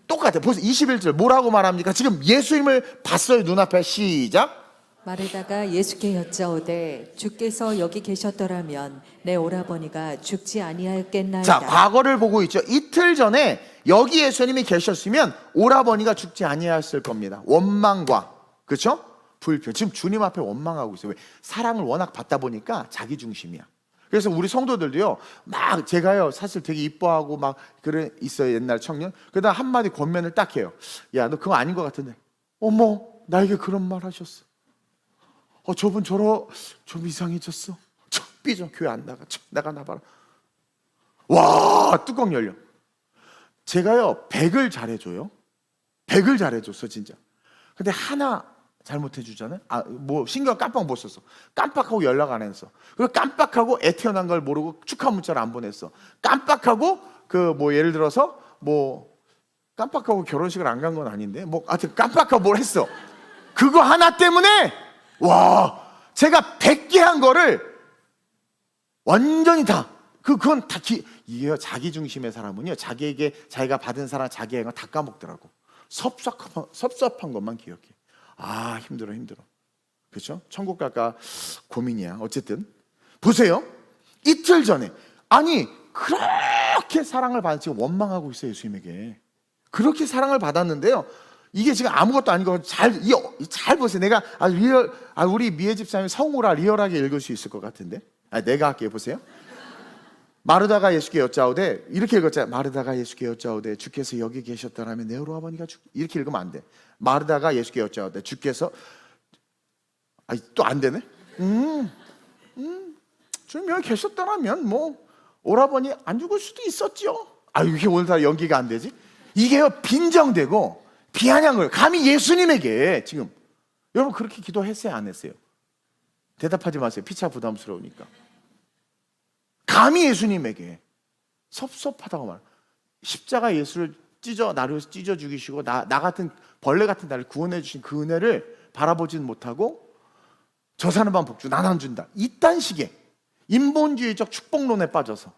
똑같아. 벌써 21절 뭐라고 말합니까? 지금 예수님을 봤어요. 눈앞에. 시작. 마르다가 예수께 여짜오되 주께서 여기 계셨더라면 내 오라버니가 죽지 아니하였겠나이다. 자, 과거를 보고 있죠. 이틀 전에 여기 예수님이 계셨으면 오라버니가 죽지 아니하였을 겁니다. 원망과, 그렇죠? 불평. 지금 주님 앞에 원망하고 있어요. 왜? 사랑을 워낙 받다 보니까 자기 중심이야. 그래서 우리 성도들도요, 막 제가요 사실 되게 이뻐하고 막 그래 있어요. 옛날 청년. 그러다 한마디 권면을 딱 해요. 야, 너 그거 아닌 것 같은데. 어머, 나에게 그런 말 하셨어. 저분 좀 이상해졌어. 삐져. 교회 안 나가. 나가 나봐라. 와, 뚜껑 열려. 제가요 100을 잘해줘요. 100을 잘해줬어 진짜. 근데 하나 잘못해 주잖아요. 뭐 신경 깜빡 못 썼어. 깜빡하고 연락 안 했어. 그리고 깜빡하고 애 태어난 걸 모르고 축하 문자를 안 보냈어. 깜빡하고 뭐 예를 들어서 뭐 깜빡하고 결혼식을 안 간 건 아닌데 뭐 하여튼 깜빡하고 뭘 했어. 그거 하나 때문에 와, 제가 100개 한 거를 완전히 다 그건 다 이게 자기 중심의 사람은요 자기에게 자기가 받은 사랑 자기의 거 다 까먹더라고. 섭섭한 것만 기억해. 힘들어. 그렇죠? 천국 갈까 고민이야. 어쨌든 보세요. 이틀 전에 그렇게 사랑을 받아 지금 원망하고 있어요. 예수님에게 그렇게 사랑을 받았는데요. 이게 지금 아무것도 아닌 거 잘 보세요. 내가 우리 미애 집사님이 성우라 리얼하게 읽을 수 있을 것 같은데 내가 할게요. 보세요. 마르다가 예수께 여짜오되 이렇게 읽었잖아요. 마르다가 예수께 여짜오되 주께서 여기 계셨더라면 내 오라버니가 이렇게 읽으면 안 돼. 마르다가 예수께 여짜오되 주께서 또 안 되네. 주님 여기 계셨더라면 뭐 오라버니 안 죽을 수도 있었죠. 이게 오늘따라 연기가 안 되지? 이게요 빈정되고 비아냥 거예요. 감히 예수님에게 지금 여러분 그렇게 기도했어요 안 했어요? 대답하지 마세요. 피차 부담스러우니까. 감히 예수님에게 섭섭하다고 말. 십자가 예수를 나를 찢어 죽이시고 나 같은 벌레 같은 나를 구원해 주신 그 은혜를 바라보진 못하고 저 사람만 복주 난 안 준다. 이딴 식의 인본주의적 축복론에 빠져서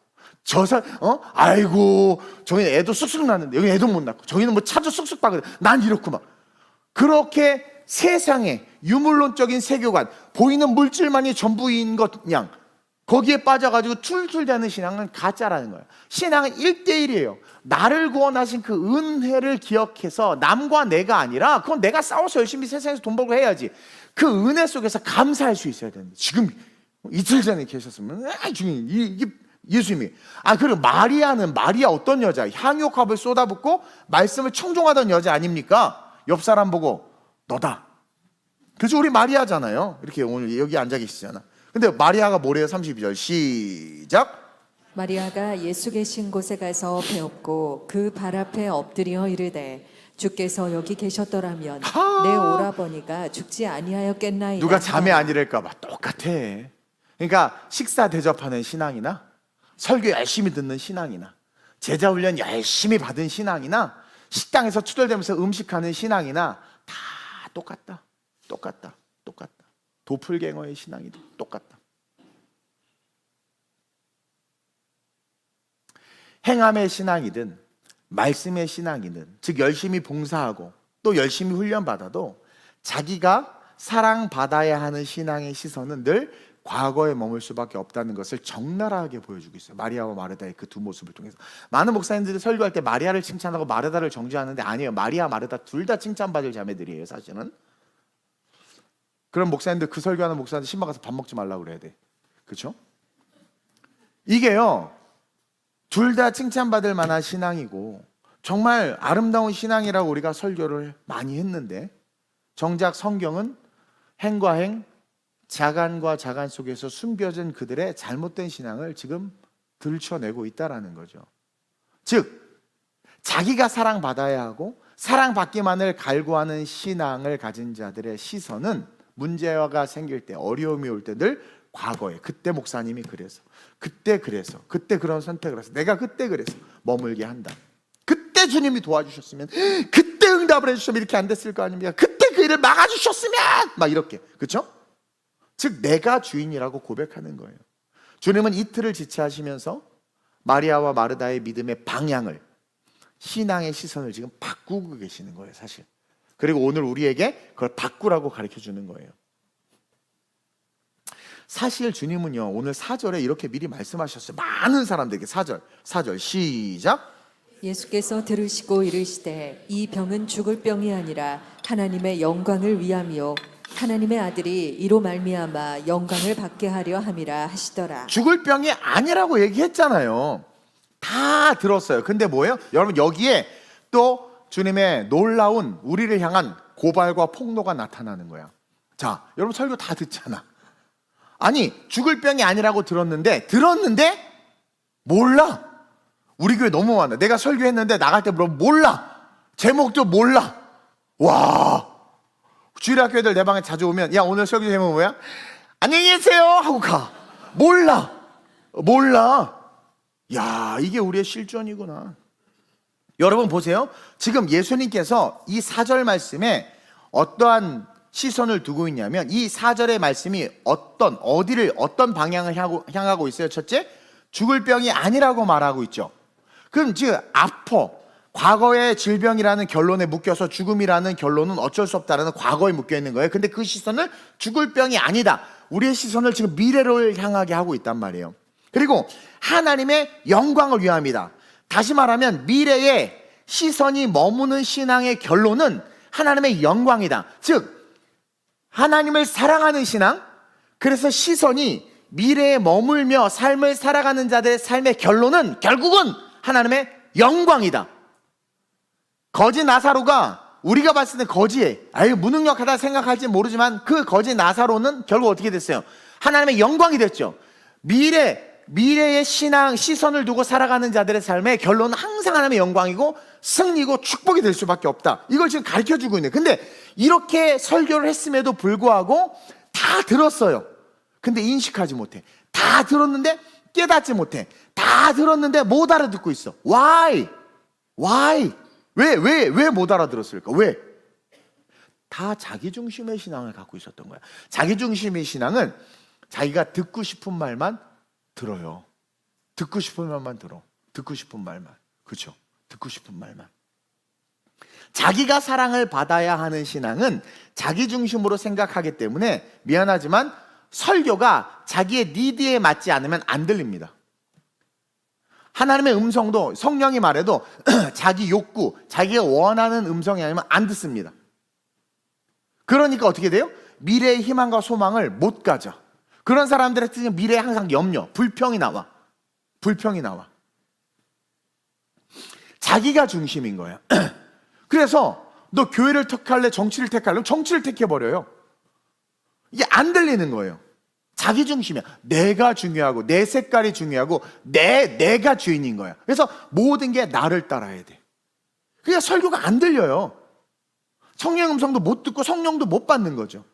아이고 저기는 애도 쑥쑥 낳는데 여기 애도 못 낳고 저기는 뭐 차도 쑥쑥 박거든. 난 이렇고 막 그렇게 세상의 유물론적인 세계관 보이는 물질만이 전부인 것냥 거기에 빠져가지고 툴툴대는 신앙은 가짜라는 거예요. 신앙은 1대1이에요. 나를 구원하신 그 은혜를 기억해서 남과 내가 아니라 그건 내가 싸워서 열심히 세상에서 돈 벌고 해야지. 그 은혜 속에서 감사할 수 있어야 되는데 지금 이틀 전에 계셨으면 지금 이게 예수님이 그리고 마리아 어떤 여자? 향유값을 쏟아붓고 말씀을 청종하던 여자 아닙니까? 옆 사람 보고 너다. 그래서 우리 마리아잖아요. 이렇게 오늘 여기 앉아 계시잖아. 근데 마리아가 뭐래요? 32절 시작. 마리아가 예수 계신 곳에 가서 배웠고 그 발 앞에 엎드려 이르되 주께서 여기 계셨더라면 내 오라버니가 죽지 아니하였겠나이다. 누가 잠이 아니랄까 봐 똑같아. 그러니까 식사 대접하는 신앙이나 설교 열심히 듣는 신앙이나 제자 훈련 열심히 받은 신앙이나 식당에서 투덜대면서 음식하는 신앙이나 다 똑같다. 도플갱어의 신앙이도 똑같다. 행함의 신앙이든 말씀의 신앙이든 즉 열심히 봉사하고 또 열심히 훈련받아도 자기가 사랑받아야 하는 신앙의 시선은 늘 과거에 머물 수밖에 없다는 것을 적나라하게 보여주고 있어요. 마리아와 마르다의 그 두 모습을 통해서. 많은 목사님들이 설교할 때 마리아를 칭찬하고 마르다를 정죄하는데 아니에요. 마리아, 마르다 둘 다 칭찬받을 자매들이에요. 사실은. 그런 목사님들 그 설교하는 목사님들 신방 가서 밥 먹지 말라고 그래야 돼. 그렇죠? 이게요 둘 다 칭찬받을 만한 신앙이고 정말 아름다운 신앙이라고 우리가 설교를 많이 했는데 정작 성경은 행과 행, 자간과 자간 속에서 숨겨진 그들의 잘못된 신앙을 지금 들춰내고 있다라는 거죠. 즉 자기가 사랑받아야 하고 사랑받기만을 갈구하는 신앙을 가진 자들의 시선은 문제가 생길 때 어려움이 올 때 늘 과거에 그때 목사님이 그래서 그때 그런 선택을 해서 내가 그때 그래서 머물게 한다. 그때 주님이 도와주셨으면 그때 응답을 해주셨으면 이렇게 안 됐을 거 아닙니까? 그때 그 일을 막아주셨으면 막 이렇게 그렇죠? 즉 내가 주인이라고 고백하는 거예요. 주님은 이틀을 지체하시면서 마리아와 마르다의 믿음의 방향을 신앙의 시선을 지금 바꾸고 계시는 거예요 사실. 그리고 오늘 우리에게 그걸 바꾸라고 가르쳐 주는 거예요. 사실 주님은요 오늘 4절에 이렇게 미리 말씀하셨어요. 많은 사람들에게 4절 시작. 예수께서 들으시고 이르시되 이 병은 죽을 병이 아니라 하나님의 영광을 위함이요 하나님의 아들이 이로 말미암아 영광을 받게 하려 함이라 하시더라. 죽을 병이 아니라고 얘기했잖아요. 다 들었어요. 근데 뭐예요? 여러분 여기에 또 주님의 놀라운 우리를 향한 고발과 폭로가 나타나는 거야. 자, 여러분 설교 다 듣잖아. 아니, 죽을 병이 아니라고 들었는데 몰라. 우리 교회 너무 많아. 내가 설교했는데 나갈 때 물어보면 몰라. 제목도 몰라. 와, 주일학교 애들 내 방에 자주 오면 야, 오늘 설교 제목 뭐야? 안녕히 계세요 하고 가. 몰라. 야, 이게 우리의 실존이구나. 여러분 보세요. 지금 예수님께서 이 4절 말씀에 어떠한 시선을 두고 있냐면, 이 4절의 말씀이 어떤 방향을 향하고 있어요? 첫째, 죽을 병이 아니라고 말하고 있죠. 그럼 지금 과거의 질병이라는 결론에 묶여서 죽음이라는 결론은 어쩔 수 없다라는 과거에 묶여 있는 거예요. 근데 그 시선을 죽을 병이 아니다, 우리의 시선을 지금 미래를 향하게 하고 있단 말이에요. 그리고 하나님의 영광을 위함이다. 다시 말하면 미래에 시선이 머무는 신앙의 결론은 하나님의 영광이다. 즉 하나님을 사랑하는 신앙, 그래서 시선이 미래에 머물며 삶을 살아가는 자들의 삶의 결론은 결국은 하나님의 영광이다. 거지 나사로가 우리가 봤을 때 거지에 무능력하다 생각할지 모르지만 그 거지 나사로는 결국 어떻게 됐어요? 하나님의 영광이 됐죠. 미래의 신앙 시선을 두고 살아가는 자들의 삶의 결론은 항상 하나님의 영광이고 승리고 축복이 될 수밖에 없다. 이걸 지금 가르쳐주고 있네요. 근데 이렇게 설교를 했음에도 불구하고 다 들었어요. 근데 인식하지 못해. 다 들었는데 깨닫지 못해. 다 들었는데 못 알아듣고 있어. Why? 왜 못 알아들었을까? 왜? 다 자기중심의 신앙을 갖고 있었던 거야. 자기중심의 신앙은 자기가 듣고 싶은 말만 들어요. 듣고 싶은 말만 들어. 듣고 싶은 말만. 그렇죠? 듣고 싶은 말만. 자기가 사랑을 받아야 하는 신앙은 자기중심으로 생각하기 때문에 미안하지만 설교가 자기의 니드에 맞지 않으면 안 들립니다. 하나님의 음성도 성령이 말해도 자기 욕구, 자기가 원하는 음성이 아니면 안 듣습니다. 그러니까 어떻게 돼요? 미래의 희망과 소망을 못 가져. 그런 사람들한테는 미래에 항상 염려, 불평이 나와. 자기가 중심인 거야. 그래서 너 교회를 택할래, 정치를 택할래? 정치를 택해버려요. 이게 안 들리는 거예요. 자기 중심이야. 내가 중요하고 내 색깔이 중요하고 내가 주인인 거야. 그래서 모든 게 나를 따라야 돼. 그러니까 설교가 안 들려요. 성령 음성도 못 듣고 성령도 못 받는 거죠.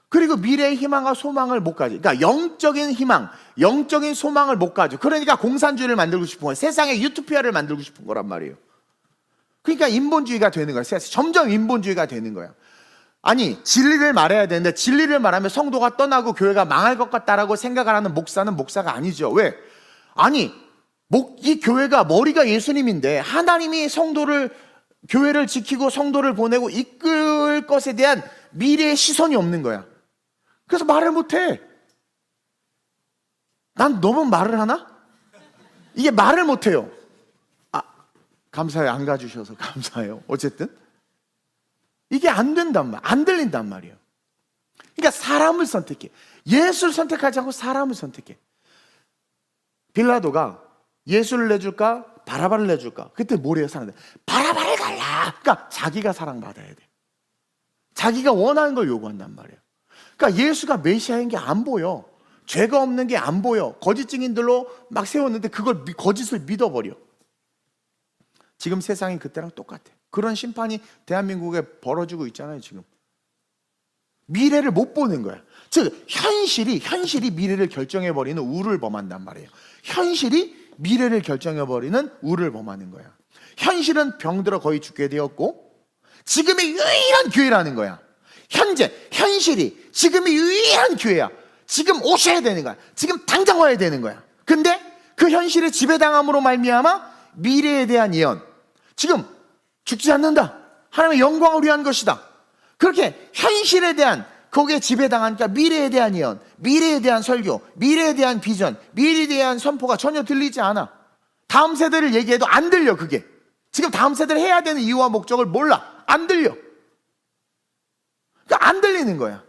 그리고 미래의 희망과 소망을 못 가져. 그러니까 영적인 희망, 영적인 소망을 못 가져. 그러니까 공산주의를 만들고 싶은 거야. 세상에 유토피아를 만들고 싶은 거란 말이에요. 그러니까 인본주의가 되는 거야. 점점 인본주의가 되는 거야. 아니, 진리를 말해야 되는데 진리를 말하면 성도가 떠나고 교회가 망할 것 같다라고 생각을 하는 목사는 목사가 아니죠. 왜? 아니, 이 교회가 머리가 예수님인데 하나님이 교회를 지키고 성도를 보내고 이끌 것에 대한 미래의 시선이 없는 거야. 그래서 말을 못해. 난 너무 말을 하나? 이게 말을 못해요. 감사해요. 안 가주셔서 감사해요. 어쨌든 이게 안 된단 말이야. 안 들린단 말이에요. 그러니까 사람을 선택해. 예수를 선택하지 않고 사람을 선택해. 빌라도가 예수를 내줄까 바라바를 내줄까? 그때 뭐래요? 사람들 바라바를 갈라. 그러니까 자기가 사랑받아야 돼. 자기가 원하는 걸 요구한단 말이에요. 그러니까 예수가 메시아인 게 안 보여. 죄가 없는 게 안 보여. 거짓 증인들로 막 세웠는데 그걸 거짓을 믿어버려. 지금 세상이 그때랑 똑같아. 그런 심판이 대한민국에 벌어지고 있잖아요. 지금 미래를 못 보는 거야. 즉 현실이 미래를 결정해버리는 우를 범한단 말이에요. 현실이 미래를 결정해버리는 우를 범하는 거야. 현실은 병들어 거의 죽게 되었고 지금이 유일한 기회라는 거야. 현실이 지금이 유일한 기회야. 지금 오셔야 되는 거야. 지금 당장 와야 되는 거야. 근데 그 현실의 지배당함으로 말미암아 미래에 대한 예언, 지금 죽지 않는다, 하나님의 영광을 위한 것이다, 그렇게 현실에 대한 거기에 지배당하니까 미래에 대한 예언, 미래에 대한 설교, 미래에 대한 비전, 미래에 대한 선포가 전혀 들리지 않아. 다음 세대를 얘기해도 안 들려. 그게 지금 다음 세대를 해야 되는 이유와 목적을 몰라. 안 들려. 그러니까 안 들리는 거야.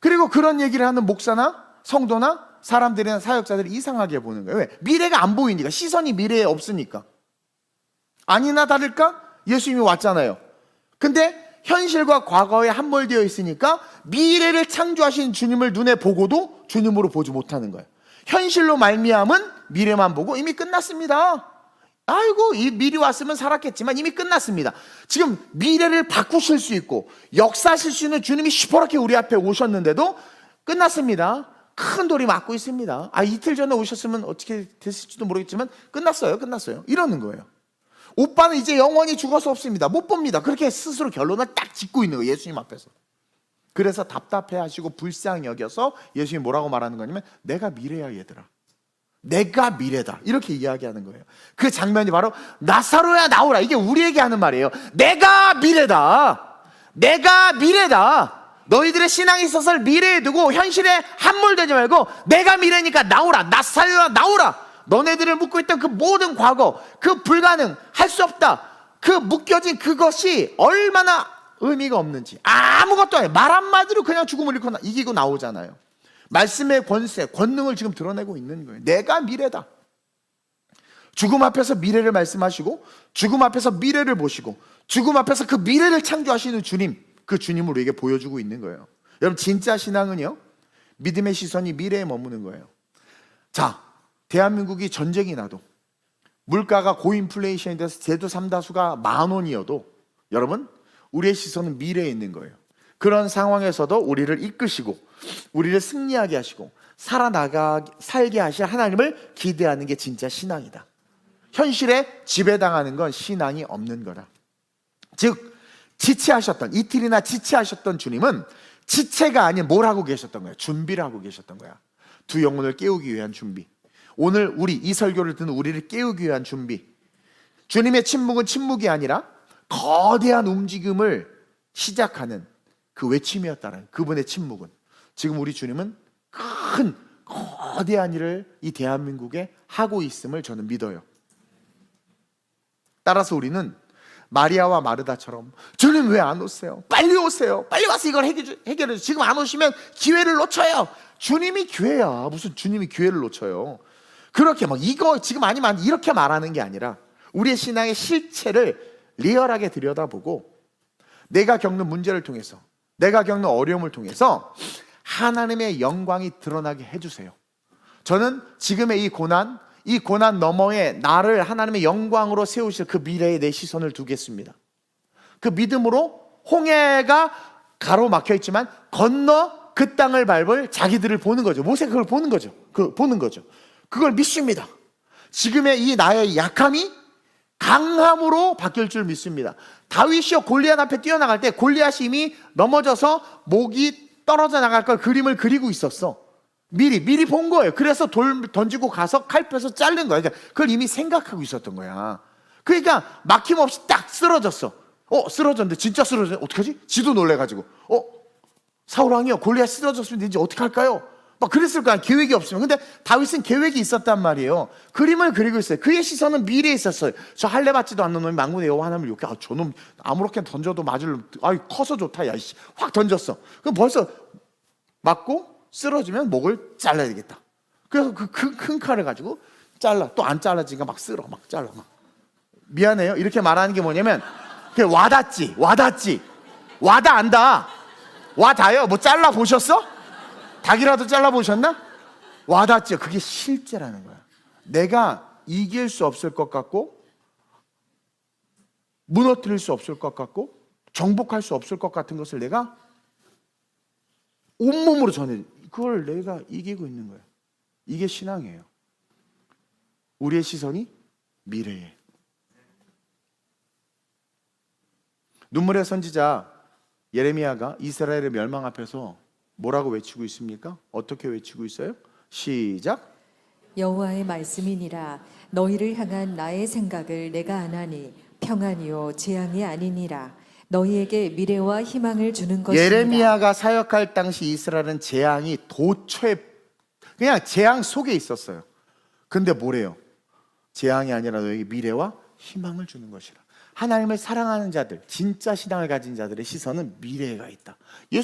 그리고 그런 얘기를 하는 목사나 성도나 사람들이나 사역자들이 이상하게 보는 거예요. 왜? 미래가 안 보이니까. 시선이 미래에 없으니까. 아니나 다를까? 예수님이 왔잖아요. 근데 현실과 과거에 함몰되어 있으니까 미래를 창조하신 주님을 눈에 보고도 주님으로 보지 못하는 거예요. 현실로 말미암은 미래만 보고 이미 끝났습니다. 아이고, 이 미리 왔으면 살았겠지만 이미 끝났습니다. 지금 미래를 바꾸실 수 있고 역사하실 수 있는 주님이 시퍼렇게 우리 앞에 오셨는데도 끝났습니다. 큰 돌이 맞고 있습니다. 이틀 전에 오셨으면 어떻게 됐을지도 모르겠지만 끝났어요. 이러는 거예요. 오빠는 이제 영원히 죽어서 없습니다. 못 봅니다. 그렇게 스스로 결론을 딱 짓고 있는 거예요. 예수님 앞에서. 그래서 답답해하시고 불쌍히 여겨서 예수님이 뭐라고 말하는 거냐면 내가 미래야 얘들아. 내가 미래다. 이렇게 이야기하는 거예요. 그 장면이 바로 나사로야 나오라. 이게 우리에게 하는 말이에요. 내가 미래다. 내가 미래다. 너희들의 신앙이 있어서 미래에 두고 현실에 함몰되지 말고 내가 미래니까 나오라. 나사로야 나오라. 너네들을 묶고 있던 그 모든 과거, 그 불가능, 할 수 없다, 그 묶여진 그것이 얼마나 의미가 없는지, 아무것도 아니에요. 말 한마디로 그냥 죽음을 이기고 나오잖아요. 말씀의 권세, 권능을 지금 드러내고 있는 거예요. 내가 미래다. 죽음 앞에서 미래를 말씀하시고 죽음 앞에서 미래를 보시고 죽음 앞에서 그 미래를 창조하시는 주님, 그 주님을 우리에게 보여주고 있는 거예요. 여러분, 진짜 신앙은요, 믿음의 시선이 미래에 머무는 거예요. 자, 대한민국이 전쟁이 나도 물가가 고인플레이션이 돼서 제도 3다수가 10,000원이어도 여러분, 우리의 시선은 미래에 있는 거예요. 그런 상황에서도 우리를 이끄시고 우리를 승리하게 하시고 살게 하실 하나님을 기대하는 게 진짜 신앙이다. 현실에 지배당하는 건 신앙이 없는 거다. 즉 이틀이나 지체하셨던 주님은 지체가 아닌 뭘 하고 계셨던 거야? 준비를 하고 계셨던 거야. 두 영혼을 깨우기 위한 준비. 오늘 이 설교를 듣는 우리를 깨우기 위한 준비. 주님의 침묵은 침묵이 아니라 거대한 움직임을 시작하는 그 외침이었다는 그분의 침묵은. 지금 우리 주님은 큰 거대한 일을 이 대한민국에 하고 있음을 저는 믿어요. 따라서 우리는 마리아와 마르다처럼 주님 왜 안 오세요? 빨리 오세요. 빨리 와서 이걸 해결해. 지금 안 오시면 기회를 놓쳐요. 주님이 기회야. 무슨 주님이 기회를 놓쳐요. 그렇게 이거 지금 아니면 이렇게 말하는 게 아니라 우리의 신앙의 실체를 리얼하게 들여다보고 내가 겪는 문제를 통해서, 내가 겪는 어려움을 통해서 하나님의 영광이 드러나게 해주세요. 저는 지금의 이 고난 너머에 나를 하나님의 영광으로 세우실 그 미래에 내 시선을 두겠습니다. 그 믿음으로 홍해가 가로막혀 있지만 건너 그 땅을 밟을 자기들을 보는 거죠. 모세가 그걸 보는 거죠. 그걸 믿습니다. 지금의 이 나의 약함이 강함으로 바뀔 줄 믿습니다. 다윗이요, 골리앗 앞에 뛰어나갈 때 골리앗이 이미 넘어져서 목이 떨어져 나갈 걸 그림을 그리고 있었어. 미리 본 거예요. 그래서 돌 던지고 가서 칼 빼서 자른 거야. 그러니까 그걸 이미 생각하고 있었던 거야. 그러니까 막힘없이 딱 쓰러졌어. 쓰러졌는데 진짜 쓰러졌네. 어떡하지? 지도 놀래가지고 사울왕이요, 골리앗 쓰러졌으면 이제 어떡할까요? 막 그랬을 거야. 계획이 없으면. 근데 다윗은 계획이 있었단 말이에요. 그림을 그리고 있어요. 그의 시선은 미래에 있었어요. 저 할례 받지도 않는 놈이 망군의 여호와 하나님을 욕해. 저놈 아무렇게나 던져도 맞을. 커서 좋다. 야이씨. 확 던졌어. 그럼 벌써 맞고 쓰러지면 목을 잘라야 되겠다. 그래서 그 큰 칼을 가지고 잘라. 또 안 잘라지니까 막 쓸어. 막 잘라. 미안해요. 이렇게 말하는 게 뭐냐면 그게 와닿지. 와닿는다. 와닿아요. 뭐 잘라 보셨어? 닭이라도 잘라보셨나? 와닿죠. 그게 실제라는 거야. 내가 이길 수 없을 것 같고 무너뜨릴 수 없을 것 같고 정복할 수 없을 것 같은 것을 내가 온몸으로 전해. 그걸 내가 이기고 있는 거야. 이게 신앙이에요. 우리의 시선이 미래에. 눈물의 선지자 예레미야가 이스라엘의 멸망 앞에서 뭐라고 외치고 있습니까? 어떻게 외치고 있어요? 시작. 여호와의 말씀이니라. 너희를 향한 나의 생각을 내가 아나니 평안이요 재앙이 아니니라. 너희에게 미래와 희망을 주는 것이니라. 예레미야가 사역할 당시 이스라엘은 재앙이 도처에 그냥 재앙 속에 있었어요. 근데 뭐래요? 재앙이 아니라 너희에게 미래와 희망을 주는 것이라. 하나님을 사랑하는 자들, 진짜 신앙을 가진 자들의 시선은 미래가 있다.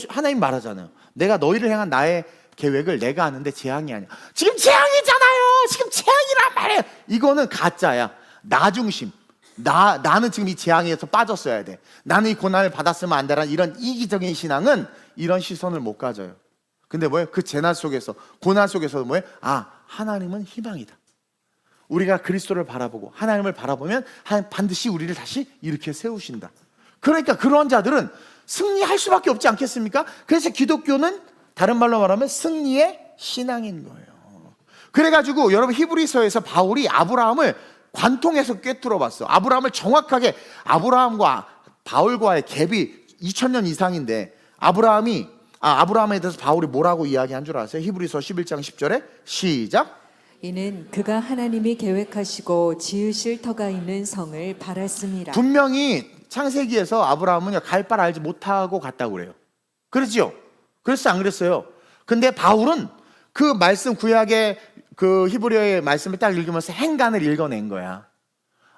하나님 말하잖아요. 내가 너희를 향한 나의 계획을 내가 아는데 재앙이 아니야. 지금 재앙이잖아요. 지금 재앙이란 말이에요. 이거는 가짜야. 나 중심, 나는 지금 이 재앙에서 빠졌어야 돼. 나는 이 고난을 받았으면 안 되라는 이런 이기적인 신앙은 이런 시선을 못 가져요. 근데 뭐예요? 그 재난 속에서, 고난 속에서 뭐예요? 하나님은 희망이다. 우리가 그리스도를 바라보고 하나님을 바라보면 하나님 반드시 우리를 다시 이렇게 세우신다. 그러니까 그런 자들은 승리할 수밖에 없지 않겠습니까? 그래서 기독교는 다른 말로 말하면 승리의 신앙인 거예요. 그래가지고 여러분 히브리서에서 바울이 아브라함을 관통해서 꿰뚫어 봤어. 아브라함을 정확하게, 아브라함과 바울과의 갭이 2000년 이상인데 아브라함에 대해서 바울이 뭐라고 이야기한 줄 아세요? 히브리서 11장 10절에 시작. 이는 그가 하나님이 계획하시고 지으실 터가 있는 성을 바랐습니다. 분명히 창세기에서 아브라함은 갈 바를 알지 못하고 갔다고 그래요. 그렇죠? 그랬어 안 그랬어요? 근데 바울은 그 말씀, 구약의 그 히브리어의 말씀을 딱 읽으면서 행간을 읽어낸 거야.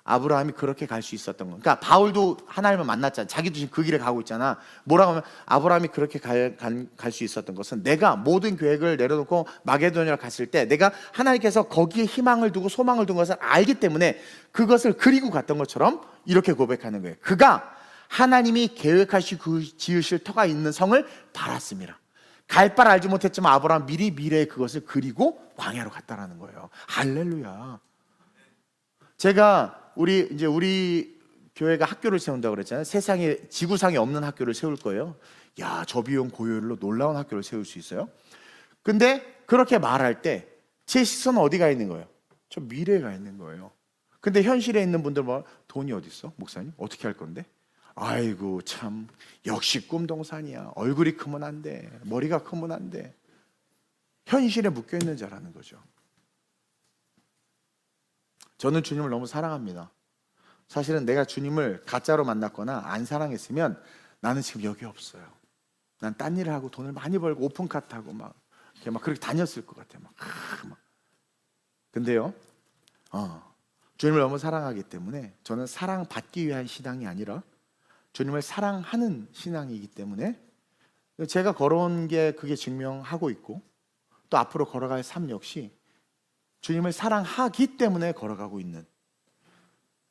아브라함이 그렇게 갈 수 있었던 거. 그러니까 바울도 하나님을 만났잖아. 자기도 지금 그 길을 가고 있잖아. 뭐라고 하면 아브라함이 그렇게 갈 수 있었던 것은 내가 모든 계획을 내려놓고 마게도냐를 갔을 때 내가 하나님께서 거기에 희망을 두고 소망을 둔 것을 알기 때문에 그것을 그리고 갔던 것처럼 이렇게 고백하는 거예요. 그가 하나님이 계획하시고 지으실 터가 있는 성을 바랐습니다. 갈 바를 알지 못했지만 아브라함 미리 미래의 그것을 그리고 광야로 갔다라는 거예요. 할렐루야. 제가 우리 교회가 학교를 세운다고 그랬잖아요. 세상에, 지구상에 없는 학교를 세울 거예요. 야, 저비용 고효율로 놀라운 학교를 세울 수 있어요. 근데 그렇게 말할 때 제 시선은 어디가 있는 거예요? 저 미래가 있는 거예요. 근데 현실에 있는 분들 뭐 돈이 어디 있어? 목사님 어떻게 할 건데? 아이고 참, 역시 꿈동산이야. 얼굴이 크면 안 돼. 머리가 크면 안 돼. 현실에 묶여 있는 자라는 거죠. 저는 주님을 너무 사랑합니다. 사실은 내가 주님을 가짜로 만났거나 안 사랑했으면 나는 지금 여기 없어요. 난 딴 일을 하고 돈을 많이 벌고 오픈카트 하고 막 그렇게 다녔을 것 같아요. 막. 근데요, 주님을 너무 사랑하기 때문에 저는 사랑받기 위한 신앙이 아니라 주님을 사랑하는 신앙이기 때문에 제가 걸어온 게 그게 증명하고 있고 또 앞으로 걸어갈 삶 역시 주님을 사랑하기 때문에 걸어가고 있는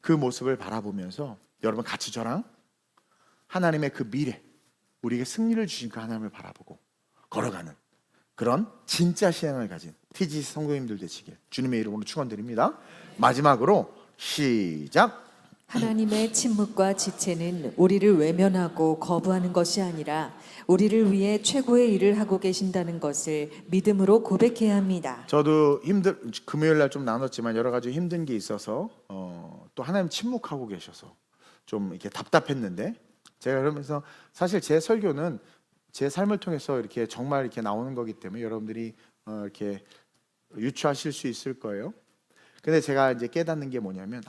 그 모습을 바라보면서 여러분 같이 저랑 하나님의 그 미래, 우리에게 승리를 주신 그 하나님을 바라보고 걸어가는 그런 진짜 신앙을 가진 TGC 성도님들 되시길 주님의 이름으로 축원드립니다. 마지막으로 시작. 하나님의 침묵과 지체는 우리를 외면하고 거부하는 것이 아니라 우리를 위해 최고의 일을 하고 계신다는 것을 믿음으로 고백해야 합니다. 저도 금요일 날 좀 나눴지만 여러 가지 힘든 게 있어서 또 하나님 침묵하고 계셔서 좀 이렇게 답답했는데 제가 그러면서 사실 제 설교는 제 삶을 통해서 이렇게 정말 이렇게 나오는 거기 때문에 여러분들이 이렇게 유추하실 수 있을 거예요. 근데 제가 이제 깨닫는 게 뭐냐면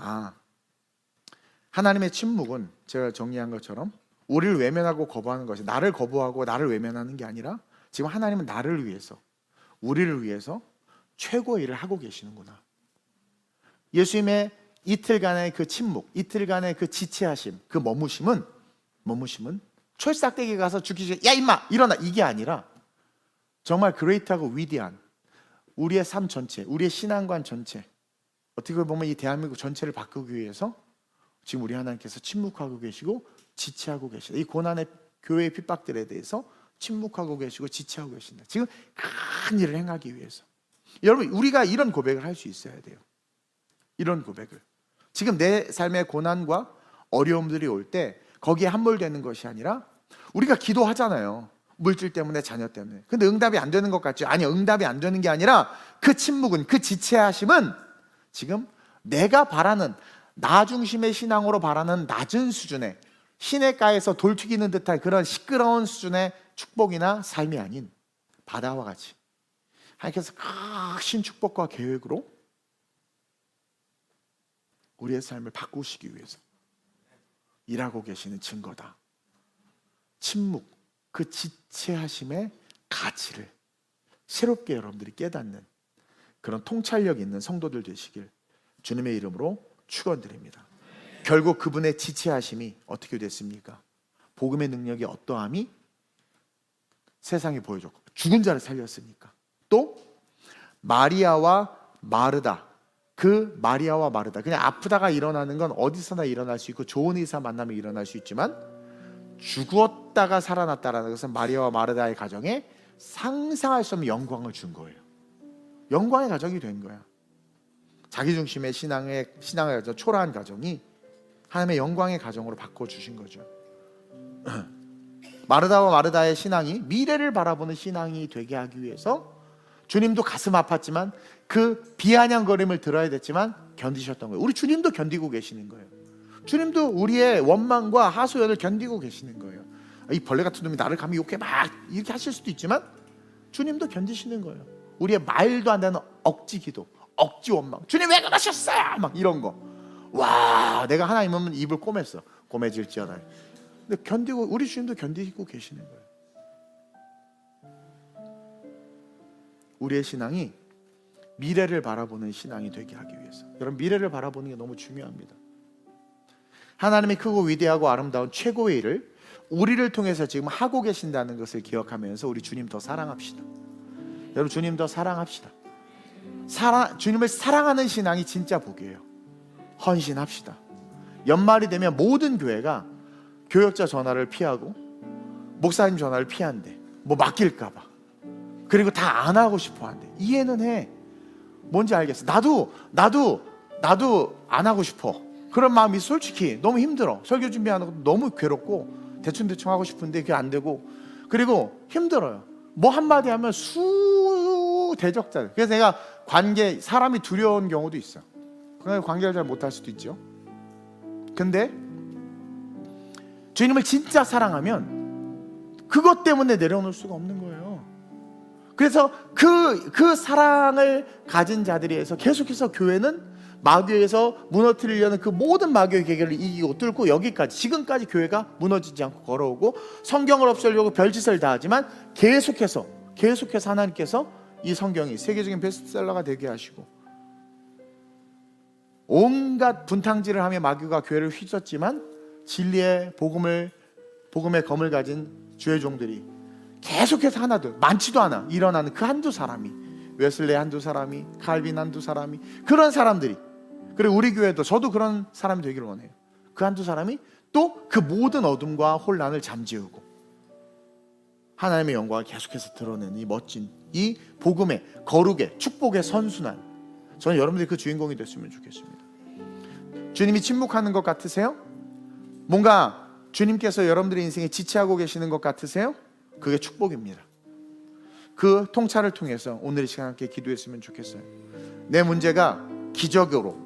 하나님의 침묵은 제가 정리한 것처럼 우리를 외면하고 거부하는 것이, 나를 거부하고 나를 외면하는 게 아니라 지금 하나님은 나를 위해서, 우리를 위해서 최고의 일을 하고 계시는구나. 예수님의 이틀간의 그 침묵, 이틀간의 그 지체하심, 그 머무심은 철싹대기 가서 죽기 전에 야 임마 일어나, 이게 아니라 정말 그레이트하고 위대한 우리의 삶 전체, 우리의 신앙관 전체, 어떻게 보면 이 대한민국 전체를 바꾸기 위해서 지금 우리 하나님께서 침묵하고 계시고 지체하고 계시다. 이 고난의 교회의 핍박들에 대해서 침묵하고 계시고 지체하고 계신다. 지금 큰 일을 행하기 위해서. 여러분, 우리가 이런 고백을 할 수 있어야 돼요. 이런 고백을. 지금 내 삶의 고난과 어려움들이 올 때 거기에 함몰되는 것이 아니라 우리가 기도하잖아요. 물질 때문에, 자녀 때문에. 근데 응답이 안 되는 것 같죠? 아니요, 응답이 안 되는 게 아니라 그 침묵은, 그 지체하심은 지금 내가 바라는, 나 중심의 신앙으로 바라는 낮은 수준의, 시냇가에서 돌 튀기는 듯한 그런 시끄러운 수준의 축복이나 삶이 아닌 바다와 같이 하나님께서 크신 축복과 계획으로 우리의 삶을 바꾸시기 위해서 일하고 계시는 증거다. 침묵, 그 지체하심의 가치를 새롭게 여러분들이 깨닫는 그런 통찰력 있는 성도들 되시길 주님의 이름으로 축원드립니다. 결국 그분의 지체하심이 어떻게 됐습니까? 복음의 능력이 어떠함이 세상에 보여줬고 죽은 자를 살렸으니까. 또 마리아와 마르다, 그 마리아와 마르다, 그냥 아프다가 일어나는 건 어디서나 일어날 수 있고 좋은 의사 만나면 일어날 수 있지만 죽었다가 살아났다라는 것은 마리아와 마르다의 가정에 상상할 수 없는 영광을 준 거예요. 영광의 가정이 된 거야. 자기중심의 신앙의 초라한 가정이 하나님의 영광의 가정으로 바꿔주신 거죠. 마르다와 마르다의 신앙이 미래를 바라보는 신앙이 되게 하기 위해서 주님도 가슴 아팠지만 그 비아냥거림을 들어야 됐지만 견디셨던 거예요. 우리 주님도 견디고 계시는 거예요. 주님도 우리의 원망과 하소연을 견디고 계시는 거예요. 이 벌레 같은 놈이 나를 감히 욕해 막 이렇게 하실 수도 있지만 주님도 견디시는 거예요. 우리의 말도 안 되는 억지 기도, 억지 원망, 주님 왜 그러셨어요? 막 이런 거. 와, 내가 하나님은 입을 꼬맸어. 꼬매질지어다. 근데 견디고, 우리 주님도 견디고 계시는 거예요. 우리의 신앙이 미래를 바라보는 신앙이 되게 하기 위해서, 여러분, 미래를 바라보는 게 너무 중요합니다. 하나님의 크고 위대하고 아름다운 최고의 일을 우리를 통해서 지금 하고 계신다는 것을 기억하면서 우리 주님 더 사랑합시다. 여러분, 주님 더 사랑합시다. 주님을 사랑하는 신앙이 진짜 복이에요. 헌신합시다. 연말이 되면 모든 교회가 교역자 전화를 피하고 목사님 전화를 피한대. 뭐 맡길까봐. 그리고 다 안 하고 싶어 한대. 이해는 해. 뭔지 알겠어. 나도 안 하고 싶어. 그런 마음이 솔직히 너무 힘들어. 설교 준비하는 것도 너무 괴롭고 대충 하고 싶은데 그게 안 되고, 그리고 힘들어요. 뭐 한마디 하면 대적자. 그래서 내가 사람이 두려운 경우도 있어. 그래서 관계를 잘 못할 수도 있죠. 근데 주님을 진짜 사랑하면 그것 때문에 내려놓을 수가 없는 거예요. 그래서 그 사랑을 가진 자들에 의해서 계속해서 교회는 마귀에서 무너뜨리려는 그 모든 마귀의 계계를 이기고 뚫고 여기까지, 지금까지 교회가 무너지지 않고 걸어오고 성경을 없애려고 별짓을 다 하지만 계속해서 하나님께서 이 성경이 세계적인 베스트셀러가 되게 하시고 온갖 분탕질을 하며 마귀가 교회를 휘젓지만 진리의 복음의 검을 가진 주의 종들이 계속해서 하나둘, 많지도 않아 일어나는 그 한두 사람이, 웨슬레 한두 사람이, 칼빈 한두 사람이, 그런 사람들이, 그리고 우리 교회도 저도 그런 사람이 되기를 원해요. 그 한두 사람이 또 그 모든 어둠과 혼란을 잠재우고 하나님의 영광을 계속해서 드러내는 이 멋진 이 복음의 거룩의 축복의 선순환, 저는 여러분들이 그 주인공이 됐으면 좋겠습니다. 주님이 침묵하는 것 같으세요? 뭔가 주님께서 여러분들의 인생에 지체하고 계시는 것 같으세요? 그게 축복입니다. 그 통찰을 통해서 오늘 이 시간 함께 기도했으면 좋겠어요. 내 문제가 기적으로,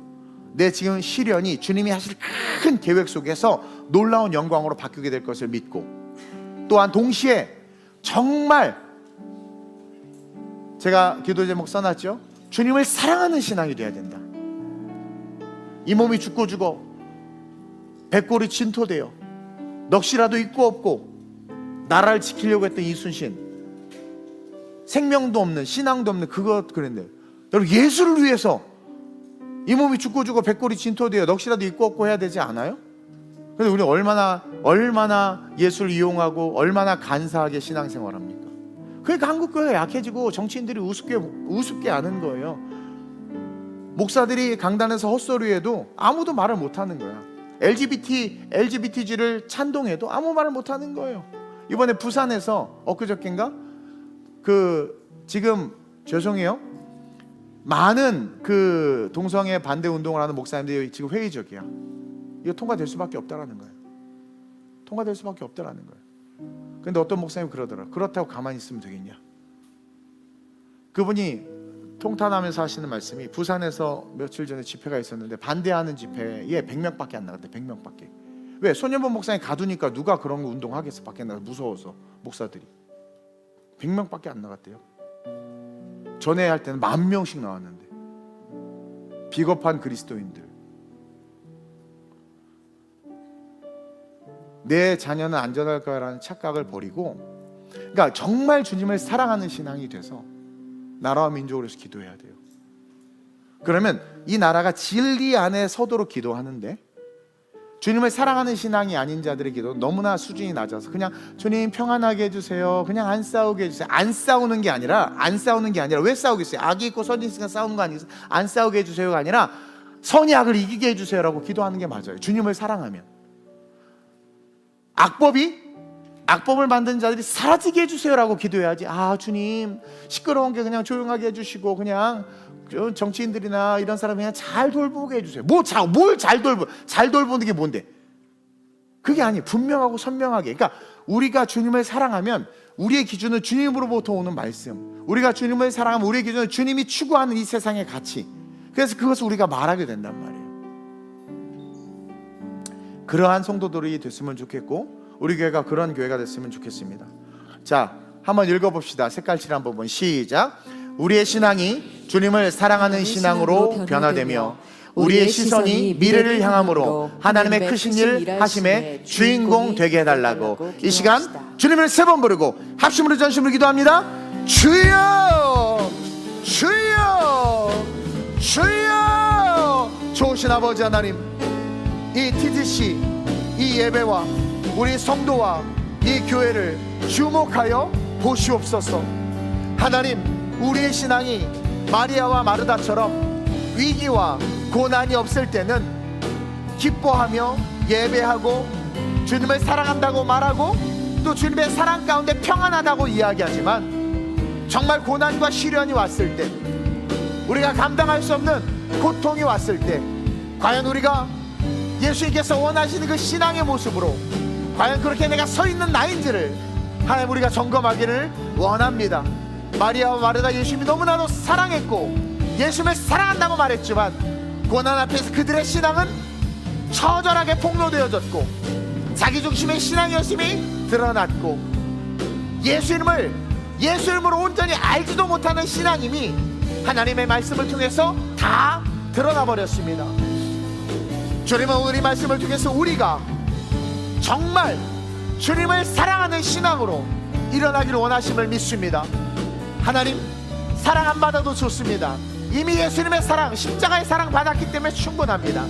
내 지금 시련이 주님이 하실 큰 계획 속에서 놀라운 영광으로 바뀌게 될 것을 믿고, 또한 동시에 정말 제가 기도 제목 써놨죠. 주님을 사랑하는 신앙이 돼야 된다. 이 몸이 죽고 죽어 백골이 진토되어 넋이라도 있고 없고 나라를 지키려고 했던 이순신, 생명도 없는, 신앙도 없는 그것 그랬네요. 여러분, 예수를 위해서 이 몸이 죽고 죽어 백골이 진토되어 넋이라도 있고 없고 해야 되지 않아요? 근데 우리 얼마나 예수를 이용하고 얼마나 간사하게 신앙생활합니까? 그러니까 한국교회가 약해지고 정치인들이 우습게 아는 거예요. 목사들이 강단에서 헛소리해도 아무도 말을 못하는 거야. LGBTG를 찬동해도 아무 말을 못하는 거예요. 이번에 부산에서 엊그저께인가 지금 죄송해요, 많은 그 동성애 반대 운동을 하는 목사님들이 지금 회의적이야. 이거 통과될 수밖에 없다라는 거예요. 통과될 수밖에 없다라는 거예요. 근데 어떤 목사님이 그러더라. 그렇다고 가만히 있으면 되겠냐. 그분이 통탄하면서 하시는 말씀이, 부산에서 며칠 전에 집회가 있었는데 반대하는 집회에 100명밖에 안 나갔대. 100명밖에. 왜? 손현범 목사님 가두니까 누가 그런 거 운동하겠어. 밖에 나가 무서워서. 목사들이 100명밖에 안 나갔대요. 전에 할 때는 10,000명씩 나왔는데. 비겁한 그리스도인들. 내 자녀는 안전할 거라는 착각을 버리고, 그러니까 정말 주님을 사랑하는 신앙이 돼서 나라와 민족을 위해서 기도해야 돼요. 그러면 이 나라가 진리 안에 서도록 기도하는데 주님을 사랑하는 신앙이 아닌 자들의 기도 너무나 수준이 낮아서 그냥 주님 평안하게 해주세요, 그냥 안 싸우게 해주세요. 안 싸우는 게 아니라 왜 싸우겠어요? 악이 있고 선이 있으니까 싸우는 거 아니겠어요? 안 싸우게 해주세요가 아니라 선이 악을 이기게 해주세요라고 기도하는 게 맞아요. 주님을 사랑하면. 악법을 만든 자들이 사라지게 해주세요라고 기도해야지. 아 주님 시끄러운 게 그냥 조용하게 해주시고 그냥 정치인들이나 이런 사람 그냥 잘 돌보게 해주세요. 뭘 잘 돌보는 게 뭔데? 그게 아니에요. 분명하고 선명하게. 그러니까 우리가 주님을 사랑하면 우리의 기준은 주님으로부터 오는 말씀, 우리가 주님을 사랑하면 우리의 기준은 주님이 추구하는 이 세상의 가치, 그래서 그것을 우리가 말하게 된단 말이에요. 그러한 성도들이 됐으면 좋겠고 우리 교회가 그런 교회가 됐으면 좋겠습니다. 자, 한번 읽어봅시다. 색깔칠 한번 보면 시작. 우리의 신앙이 주님을 사랑하는 신앙으로 변화되며 우리의 시선이 미래를 향함으로 하나님의 크신 일 하심의 주인공 되게 해달라고. 이 시간 주님을 세 번 부르고 합심으로 전심으로 기도합니다. 주여 주여 주여. 좋으신 아버지 하나님, 이 TGC 이 예배와 우리 성도와 이 교회를 주목하여 보시옵소서. 하나님, 우리의 신앙이 마리아와 마르다처럼 위기와 고난이 없을 때는 기뻐하며 예배하고 주님을 사랑한다고 말하고 또 주님의 사랑 가운데 평안하다고 이야기하지만 정말 고난과 시련이 왔을 때, 우리가 감당할 수 없는 고통이 왔을 때 과연 우리가 예수님께서 원하시는 그 신앙의 모습으로 과연 그렇게 내가 서 있는 나인지를 하나님 우리가 점검하기를 원합니다. 마리아와 마르다 예수님이 너무나도 사랑했고 예수님을 사랑한다고 말했지만 고난 앞에서 그들의 신앙은 처절하게 폭로되어졌고 자기중심의 신앙이었음이 드러났고 예수님으로 온전히 알지도 못하는 신앙임이 하나님의 말씀을 통해서 다 드러나 버렸습니다. 주님은 오늘 이 말씀을 통해서 우리가 정말 주님을 사랑하는 신앙으로 일어나기를 원하심을 믿습니다. 하나님, 사랑 안 받아도 좋습니다. 이미 예수님의 사랑, 십자가의 사랑 받았기 때문에 충분합니다.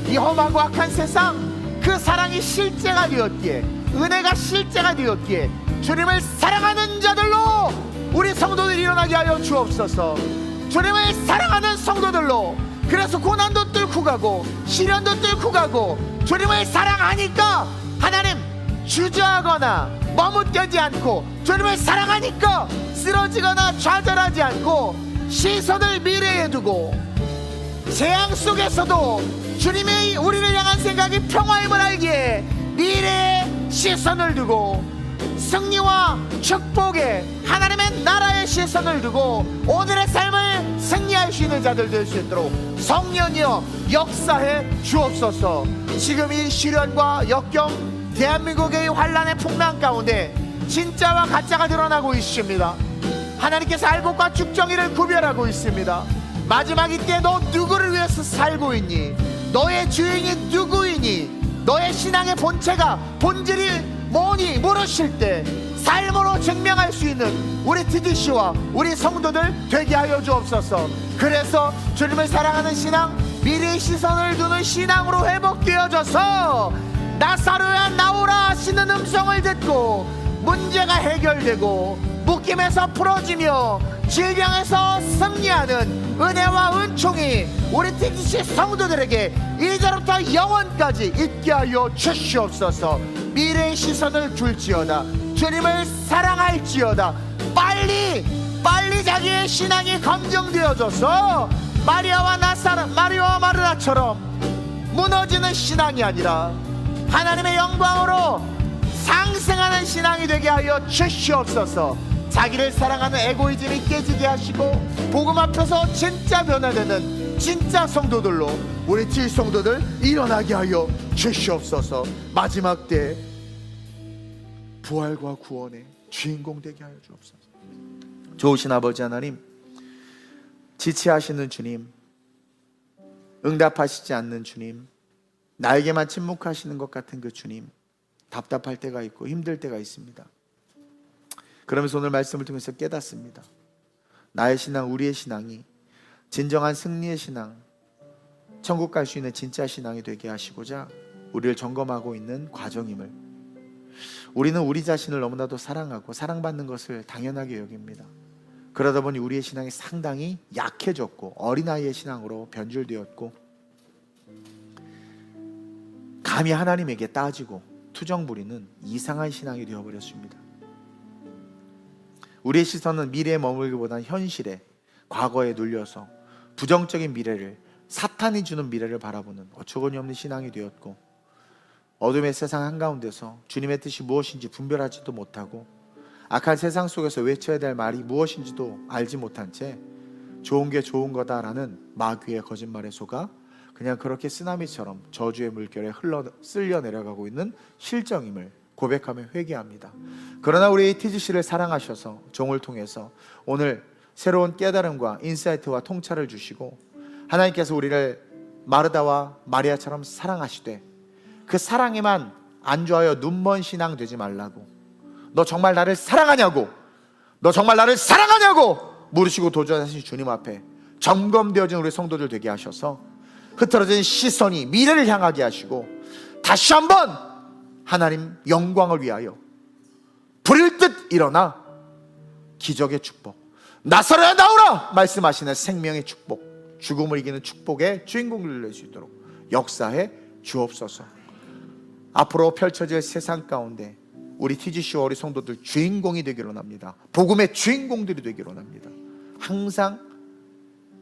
이 험하고 악한 세상, 그 사랑이 실제가 되었기에, 은혜가 실제가 되었기에 주님을 사랑하는 자들로 우리 성도들이 일어나게 하여 주옵소서. 주님을 사랑하는 성도들로, 그래서 고난도 뚫고 가고 시련도 뚫고 가고 주님을 사랑하니까 하나님 주저하거나 머뭇거지 않고 주님을 사랑하니까 쓰러지거나 좌절하지 않고 시선을 미래에 두고 재앙 속에서도 주님의 우리를 향한 생각이 평화임을 알기에 미래에 시선을 두고 승리와 축복에 하나님의 나라의 시선을 두고 오늘의 삶을 승리할 수 있는 자들 될 수 있도록 성령이여 역사해 주옵소서. 지금 이 시련과 역경, 대한민국의 환란의 풍랑 가운데 진짜와 가짜가 드러나고 있습니다. 하나님께서 알곡과 죽정이를 구별하고 있습니다. 마지막 이때 너 누구를 위해서 살고 있니? 너의 주인이 누구이니? 너의 신앙의 본질이 뭐니 물으실 때 삶으로 증명할 수 있는 우리 TGC와 우리 성도들 되게 하여 주옵소서. 그래서 주님을 사랑하는 신앙, 미래의 시선을 두는 신앙으로 회복되어져서 나사로야 나오라 하시는 음성을 듣고 문제가 해결되고 묶임에서 풀어지며 질병에서 승리하는 은혜와 은총이 우리 TGC 성도들에게 이제부터 영원까지 있게 하여 주시옵소서. 미래의 시선을 둘지어다. 주님을 사랑할지어다. 빨리 자기의 신앙이 검증되어져서 마리아와 마르다처럼 무너지는 신앙이 아니라 하나님의 영광으로 상승하는 신앙이 되게 하여 주시옵소서. 자기를 사랑하는 에고이즘이 깨지게 하시고 복음 앞에서 진짜 변화되는 진짜 성도들로 우리 질성도들 일어나게 하여 주시옵소서. 마지막 때 부활과 구원의 주인공 되게 하여 주옵소서. 좋으신 아버지 하나님, 지체하시는 주님, 응답하시지 않는 주님, 나에게만 침묵하시는 것 같은 그 주님, 답답할 때가 있고 힘들 때가 있습니다. 그러면서 오늘 말씀을 통해서 깨닫습니다. 나의 신앙, 우리의 신앙이 진정한 승리의 신앙, 천국 갈 수 있는 진짜 신앙이 되게 하시고자 우리를 점검하고 있는 과정임을, 우리는 우리 자신을 너무나도 사랑하고 사랑받는 것을 당연하게 여깁니다. 그러다 보니 우리의 신앙이 상당히 약해졌고 어린아이의 신앙으로 변질되었고, 감히 하나님에게 따지고 투정 부리는 이상한 신앙이 되어버렸습니다. 우리의 시선은 미래에 머물기보다는 현실에, 과거에 눌려서 부정적인 미래를, 사탄이 주는 미래를 바라보는 어처구니 없는 신앙이 되었고, 어둠의 세상 한가운데서 주님의 뜻이 무엇인지 분별하지도 못하고, 악한 세상 속에서 외쳐야 될 말이 무엇인지도 알지 못한 채 좋은 게 좋은 거다라는 마귀의 거짓말에 속아 그냥 그렇게 쓰나미처럼 저주의 물결에 쓸려 내려가고 있는 실정임을 고백하며 회개합니다. 그러나 우리 TGC를 사랑하셔서 종을 통해서 오늘 새로운 깨달음과 인사이트와 통찰을 주시고, 하나님께서 우리를 마르다와 마리아처럼 사랑하시되 그 사랑에만 안주하여 눈먼 신앙 되지 말라고, 너 정말 나를 사랑하냐고, 너 정말 나를 사랑하냐고 물으시고 도전하신 주님 앞에 점검되어진 우리 성도들 되게 하셔서 흐트러진 시선이 미래를 향하게 하시고, 다시 한번 하나님 영광을 위하여 불일 듯 일어나 기적의 축복, 나사로야 나오라 말씀하시는 생명의 축복, 죽음을 이기는 축복의 주인공을 낼 수 있도록 역사해 주옵소서. 앞으로 펼쳐질 세상 가운데 우리 TGC와 우리 성도들 주인공이 되기로 합니다. 복음의 주인공들이 되기로 합니다. 항상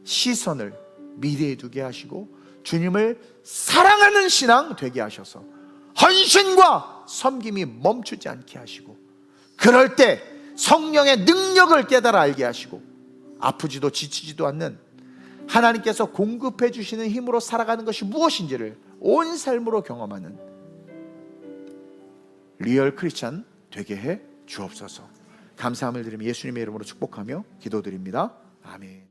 시선을 미래에 두게 하시고 주님을 사랑하는 신앙 되게 하셔서 헌신과 섬김이 멈추지 않게 하시고, 그럴 때 성령의 능력을 깨달아 알게 하시고, 아프지도 지치지도 않는 하나님께서 공급해 주시는 힘으로 살아가는 것이 무엇인지를 온 삶으로 경험하는 리얼 크리스찬 되게 해 주옵소서. 감사함을 드리며 예수님의 이름으로 축복하며 기도드립니다. 아멘.